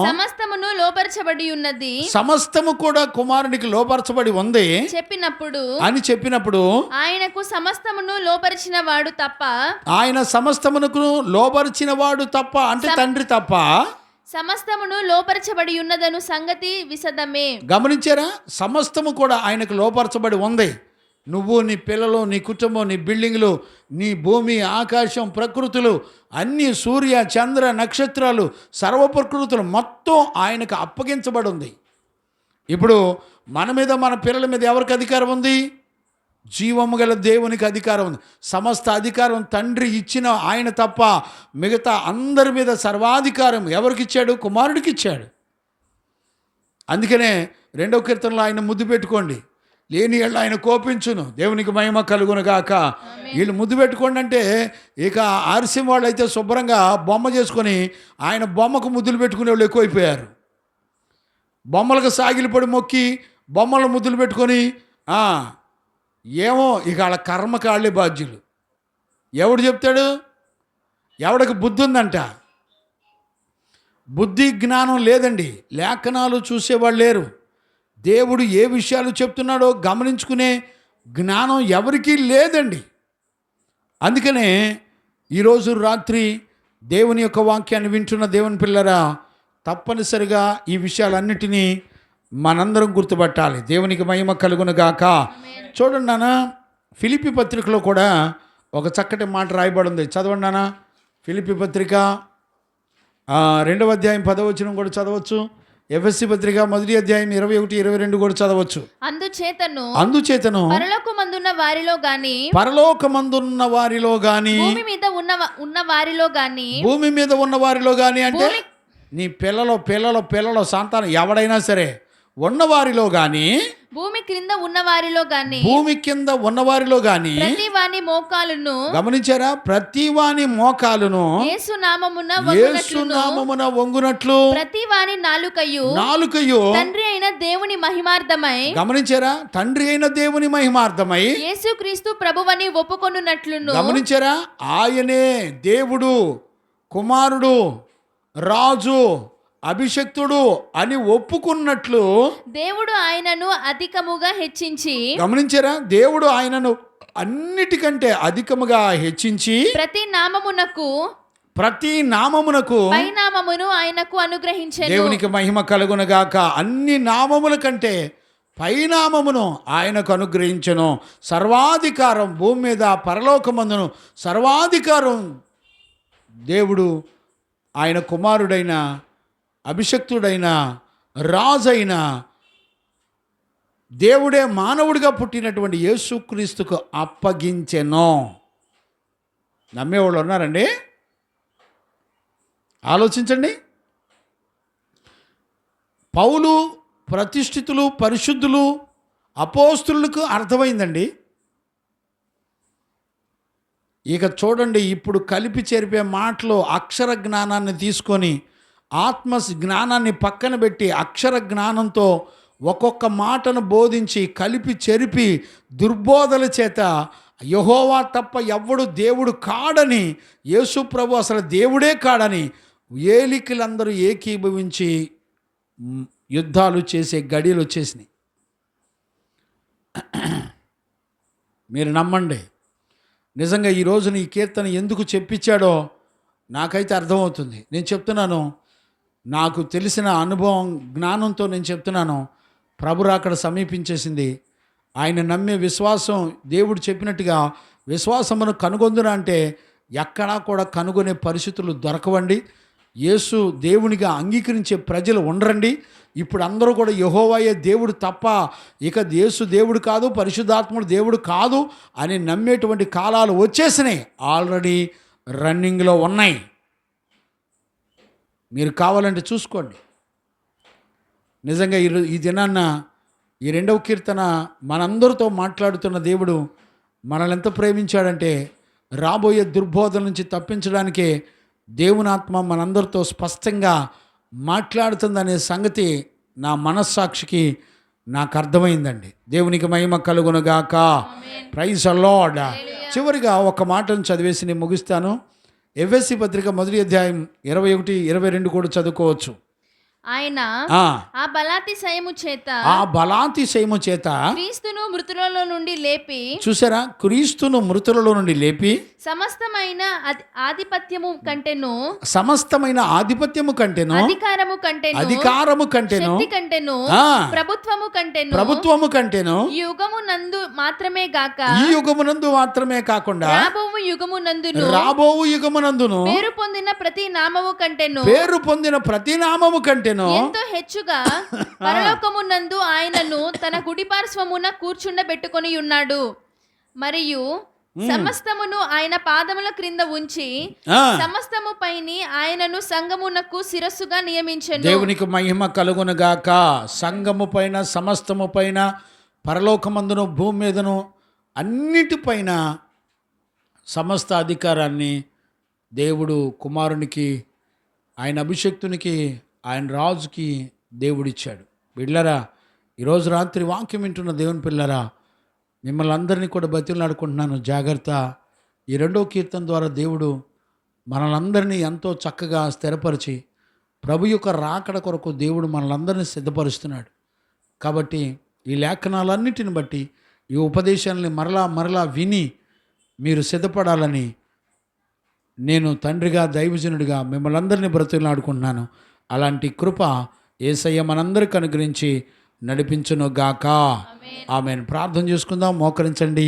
సమస్తమును లోపరచబడి ఉన్నది. సమస్తము కూడా కుమారునికి లోపరచబడి ఉంది చెప్పినప్పుడు ఆయనకు సమస్తమును లోపరిచిన వాడు తప్ప, ఆయన సమస్తమునకు లోపరిచిన వాడు తప్ప అంటే తండ్రి తప్ప సమస్తమును లోపరచబడి ఉన్నదను సంగతి విశదమే. గమనించారా? సమస్తము కూడా ఆయనకు లోపరచబడి ఉంది. నువ్వు, నీ పిల్లలు, నీ కుటుంబం, నీ బిల్డింగ్లు, నీ భూమి ఆకాశం ప్రకృతులు అన్నీ, సూర్య చంద్ర నక్షత్రాలు, సర్వ ప్రకృతులు మొత్తం ఆయనకు అప్పగించబడి ఉంది. ఇప్పుడు మన మీద, మన పిల్లల మీద ఎవరికి అధికారం ఉంది? జీవము గల దేవునికి అధికారం ఉంది. సమస్త అధికారం తండ్రి ఇచ్చిన ఆయన తప్ప మిగతా అందరి మీద సర్వాధికారం ఎవరికి ఇచ్చాడు? కుమారుడికి ఇచ్చాడు. అందుకనే 2వ కీర్తనలో ఆయన ముద్దు పెట్టుకోండి, లేని ఏళ్ళు ఆయన కోపించును. దేవునికి మహిమ కలుగును గాక. వీళ్ళు ముద్దు పెట్టుకోండి అంటే ఇక ఆర్సిం వాళ్ళు అయితే శుభ్రంగా బొమ్మ చేసుకొని ఆయన బొమ్మకు ముద్దులు పెట్టుకునే వాళ్ళు ఎక్కువైపోయారు. బొమ్మలకు సాగిలిపడి మొక్కి బొమ్మలు ముద్దులు పెట్టుకొని ఏమో ఇక వాళ్ళ కర్మకాళ్ళే బాధ్యులు. ఎవడు చెప్తాడు? ఎవడికి బుద్ధి ఉందంట? బుద్ధి జ్ఞానం లేదండి. లేఖనాలు చూసేవాళ్ళు లేరు. దేవుడు ఏ విషయాలు చెప్తున్నాడో గమనించుకునే జ్ఞానం ఎవరికీ లేదండి. అందుకనే ఈరోజు రాత్రి దేవుని యొక్క వాక్యాన్ని వింటున్న దేవుని పిల్లరా, తప్పనిసరిగా ఈ విషయాలన్నిటినీ మనందరం గుర్తుపట్టాలి. దేవునికి మహిమ కలుగును గాక. చూడండి నాన్న, ఫిలిప్పీ పత్రికలో కూడా ఒక చక్కటి మాట రాయబడి ఉంది. చదవండి నాన్న. ఫిలిప్పీ పత్రిక 2వ అధ్యాయం 10వ వచనం కూడా చదవచ్చు. ఎఫెసీ పత్రిక 1వ అధ్యాయం 21, 22 కూడా చదవచ్చు. అందుచేతను పరలోకమందున్న వారిలో గాని భూమి మీద ఉన్న వారిలో గాని అంటే నీ పిల్లల సంతానం ఎవడైనా సరే ఉన్నవారిలో గాని, భూమి కింద ఉన్న వారిలో గాని ప్రతి వాని మోకాలును, గమనించారా? ప్రతి వాని మోకాలును యేసు నామమున వంగునట్లు ప్రతి వాని నాలుకయు తండ్రి అయిన దేవుని మహిమార్థమై, గమనించారా? తండ్రి అయిన దేవుని మహిమార్థమై యేసుక్రీస్తు ప్రభువని ఒప్పుకొనున్నట్లును. గమనించారా? ఆయనే దేవుడు, కుమారుడు, రాజు, అభిషక్తుడు అని ఒప్పుకున్నట్లు దేవుడు ఆయనను అధికముగా హెచ్చించి, గమనించారా? దేవుడు ఆయనను అన్నిటికంటే అధికముగా హెచ్చించి ప్రతి నామమునకు పైనామమును ఆయనకు అనుగ్రహించెను. దేవునికి మహిమ కలుగునగాక. అన్ని నామముల కంటే పైనామమును ఆయనకు అనుగ్రహించెను. సర్వాధికారం భూమి మీద పరలోకమందును సర్వాధికారం దేవుడు ఆయన కుమారుడైన, అభిషక్తుడైన, రాజైన దేవుడే మానవుడిగా పుట్టినటువంటి యేసుక్రీస్తుకు అప్పగించెను. నమ్మేవాళ్ళు ఉన్నారండి? ఆలోచించండి. పౌలు ప్రతిష్ఠితులు, పరిశుద్ధులు, అపోస్తులకు అర్థమైందండి. ఇక చూడండి, ఇప్పుడు కలిపి చెరిపే మాటలు అక్షర జ్ఞానాన్ని తీసుకొని ఆత్మ జ్ఞానాన్ని పక్కన పెట్టి అక్షర జ్ఞానంతో ఒక్కొక్క మాటను బోధించి కలిపి చెరిపి దుర్బోధల చేత యెహోవా తప్ప ఎవ్వడు దేవుడు కాడని, యేసు ప్రభు అసలు దేవుడే కాడని ఏలికలందరూ ఏకీభవించి యుద్ధాలు చేసే గడియలు వచ్చేసినాయి. మీరు నమ్మండి, నిజంగా ఈ రోజున ఈ కీర్తన ఎందుకు చెప్పించాడో నాకైతే అర్థమవుతుంది. నేను చెప్తున్నాను, నాకు తెలిసిన అనుభవం జ్ఞానంతో నేను చెప్తున్నాను. ప్రభు రాకడ సమీపించేసింది. ఆయన నమ్మే విశ్వాసం, దేవుడు చెప్పినట్టుగా విశ్వాసమును కనుగొందున అంటే ఎక్కడా కూడా కనుగొనే పరిస్థితులు దొరకవండి. యేసు దేవునిగా అంగీకరించే ప్రజలు ఉండరండి. ఇప్పుడు అందరూ కూడా యెహోవాయే దేవుడు తప్ప ఇక యేసు దేవుడు కాదు, పరిశుద్ధాత్ముడు దేవుడు కాదు అని నమ్మేటువంటి కాలాలు వచ్చేసినాయి. ఆల్రెడీ రన్నింగ్లో ఉన్నాయి. మీరు కావాలంటే చూసుకోండి. నిజంగా ఈ దినాన్న ఈ 2వ కీర్తన మనందరితో మాట్లాడుతున్న దేవుడు మనల్ని ఎంత ప్రేమించాడంటే రాబోయే దుర్బోధల నుంచి తప్పించడానికే దేవుని ఆత్మ మనందరితో స్పష్టంగా మాట్లాడుతుందనే సంగతి నా మనస్సాక్షికి నాకు అర్థమైందండి. దేవునికి మహిమ కలుగునుగాక. Praise the Lord. చివరిగా ఒక మాటను చదివేసి నేను ముగిస్తాను. ఎఫెసీ పత్రిక 1వ అధ్యాయం 21, 22 కూడా చదువుకోవచ్చు. ఆయన ఆ బలాతిశయము చేత క్రీస్తును మృతులలో నుండి లేపి, చూసారా? క్రీస్తును మృతులలో నుండి లేపి సమస్తమైన ఆధిపత్యము కంటెను, అధికారము కంటెను, శక్తి కంటెను, ప్రభుత్వము కంటెను ఈ యుగమునందు మాత్రమే కాకుండా రాబోవు యుగమునందును పేరు పొందిన ప్రతి నామము కంటెను ఎంతో హెచ్చుగా పరలోకమునందు ఆయనను తన కుడిపార్శ్వమున కూర్చుండబెట్టుకొని ఉన్నాడు. మరియు సమస్తమును ఆయన పాదముల క్రింద ఉంచి సమస్తము పైని ఆయనను సంఘమునకు శిరస్సుగా నియమించెను. దేవునికి మహిమ కలుగునుగాక. సంఘము పైన, సమస్తము పైన, పరలోకమందును భూమి మీదను అన్నిటిపైన సమస్త అధికారాన్ని దేవుడు కుమారునికి, ఆయన అభిషక్తునికి, ఆయన రాజుకి దేవుడిచ్చాడు. బిడ్డలారా, ఈరోజు రాత్రి వాక్యం వింటున్న దేవుని పిల్లరా, మిమ్మల్ని అందరినీ కూడా బతిలాడుకుంటున్నాను, జాగ్రత్త. ఈ 2వ కీర్తన ద్వారా దేవుడు మనలందరినీ ఎంతో చక్కగా స్థిరపరిచి ప్రభు యొక్క రాకడ కొరకు దేవుడు మనలందరినీ సిద్ధపరుస్తున్నాడు. కాబట్టి ఈ లేఖనాలన్నిటిని బట్టి, ఈ ఉపదేశాలని మరలా విని మీరు సిద్ధపడాలని నేను తండ్రిగా దైవజనుడిగా మిమ్మల్ని అందరినీ బ్రతుకులాడుకుంటున్నాను. అలాంటి కృప యేసయ్య మనందరికి అనుగ్రహించి నడిపించును గాక. ఆమేన్. ప్రార్థన చేసుకుందాం. మోకరించండి,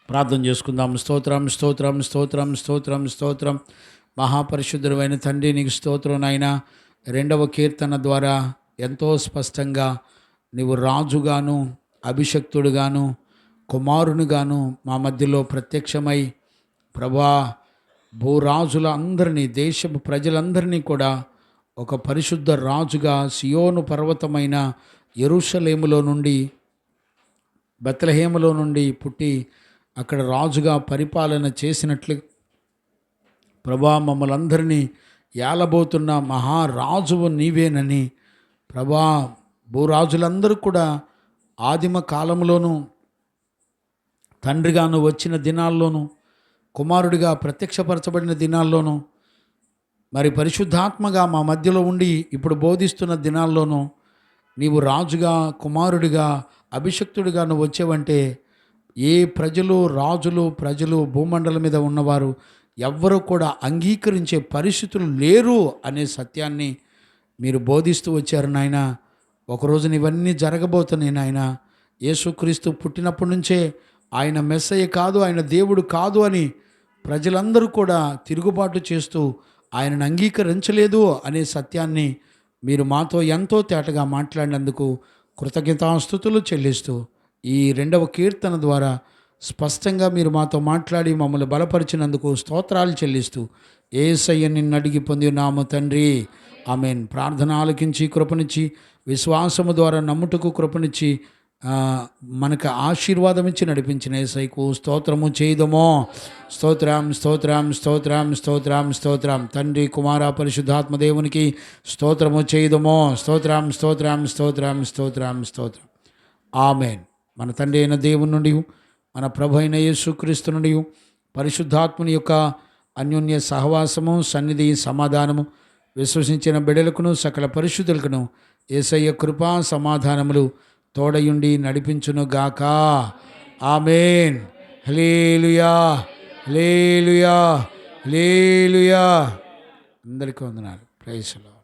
ప్రార్థన చేసుకుందాం. స్తోత్రం స్తోత్రం స్తోత్రం స్తోత్రం స్తోత్రం. మహాపరిశుద్ధుడైన తండ్రి, నీకు స్తోత్రం నాయనా. 2వ కీర్తన ద్వారా ఎంతో స్పష్టంగా నీవు రాజుగాను, అభిషక్తుడుగాను, కుమారునిగాను మా మధ్యలో ప్రత్యక్షమై ప్రభా భూరాజుల అందరినీ, దేశపు ప్రజలందరినీ కూడా ఒక పరిశుద్ధ రాజుగా సియోను పర్వతమైన యెరూషలేములో నుండి, బెత్లెహేములో నుండి పుట్టి అక్కడ రాజుగా పరిపాలన చేసినట్లు ప్రభా మమ్మల్ని అందరినీ ఏలబోతున్న మహారాజువు నీవేనని ప్రభా భూరాజులందరూ కూడా ఆదిమ కాలంలోనూ తండ్రిగాను వచ్చిన దినాల్లోనూ కుమారుడిగా ప్రత్యక్షపరచబడిన దినాల్లోనూ మరి పరిశుద్ధాత్మగా మా మధ్యలో ఉండి ఇప్పుడు బోధిస్తున్న దినాల్లోనూ నీవు రాజుగా, కుమారుడిగా, అభిషక్తుడిగా నువ్వు వచ్చేవంటే ఏ ప్రజలు, రాజులు, ప్రజలు, భూమండలం మీద ఉన్నవారు ఎవ్వరూ కూడా అంగీకరించే పరిస్థితులు లేరు అనే సత్యాన్ని మీరు బోధిస్తూ వచ్చారు నాయన. ఒకరోజున ఇవన్నీ జరగబోతున్నాయి నాయన. యేసుక్రీస్తు పుట్టినప్పటి నుంచే ఆయన మెస్సయ్య కాదు, ఆయన దేవుడు కాదు అని ప్రజలందరూ కూడా తిరుగుబాటు చేస్తూ ఆయనను అంగీకరించలేదు అనే సత్యాన్ని మీరు మాతో ఎంతో తేటగా మాట్లాడినందుకు కృతజ్ఞతాస్తుతులు చెల్లిస్తూ ఈ 2వ కీర్తన ద్వారా స్పష్టంగా మీరు మాతో మాట్లాడి మమ్మల్ని బలపరిచినందుకు స్తోత్రాలు చెల్లిస్తూ యేసయ్య నిన్ను అడిగి పొందినాము తండ్రి. ఆమేన్. ప్రార్థన ఆలకించి కృపనిచ్చి, విశ్వాసము ద్వారా నమ్ముటకు కృపనిచ్చి మనకు ఆశీర్వాదం ఇచ్చి నడిపించిన యేసయ్యకు స్తోత్రము చేయదమో. స్తోత్రం స్తోత్రం స్తోత్రం స్తోత్రం స్తోత్రం. తండ్రి, కుమార, పరిశుద్ధాత్మ దేవునికి స్తోత్రము చేయదమో. స్తోత్రం స్తోత్రం స్తోత్రం స్తోత్రం స్తోత్రం. ఆమేన్. మన తండ్రి అయిన దేవుని నుండి, మన ప్రభు అయిన యేసుక్రీస్తు నుండి, పరిశుద్ధాత్మని యొక్క అన్యోన్య సహవాసము, సన్నిధి, సమాధానము విశ్వసించిన బిడ్డలకును సకల పరిశుద్ధులకును యేసయ్య కృపా సమాధానములు తోడయుండి నడిపించును గాక. ఆమేన్. హల్లెలూయా హల్లెలూయా హల్లెలూయా. అందరికీ వందనాలు. Praise the lord.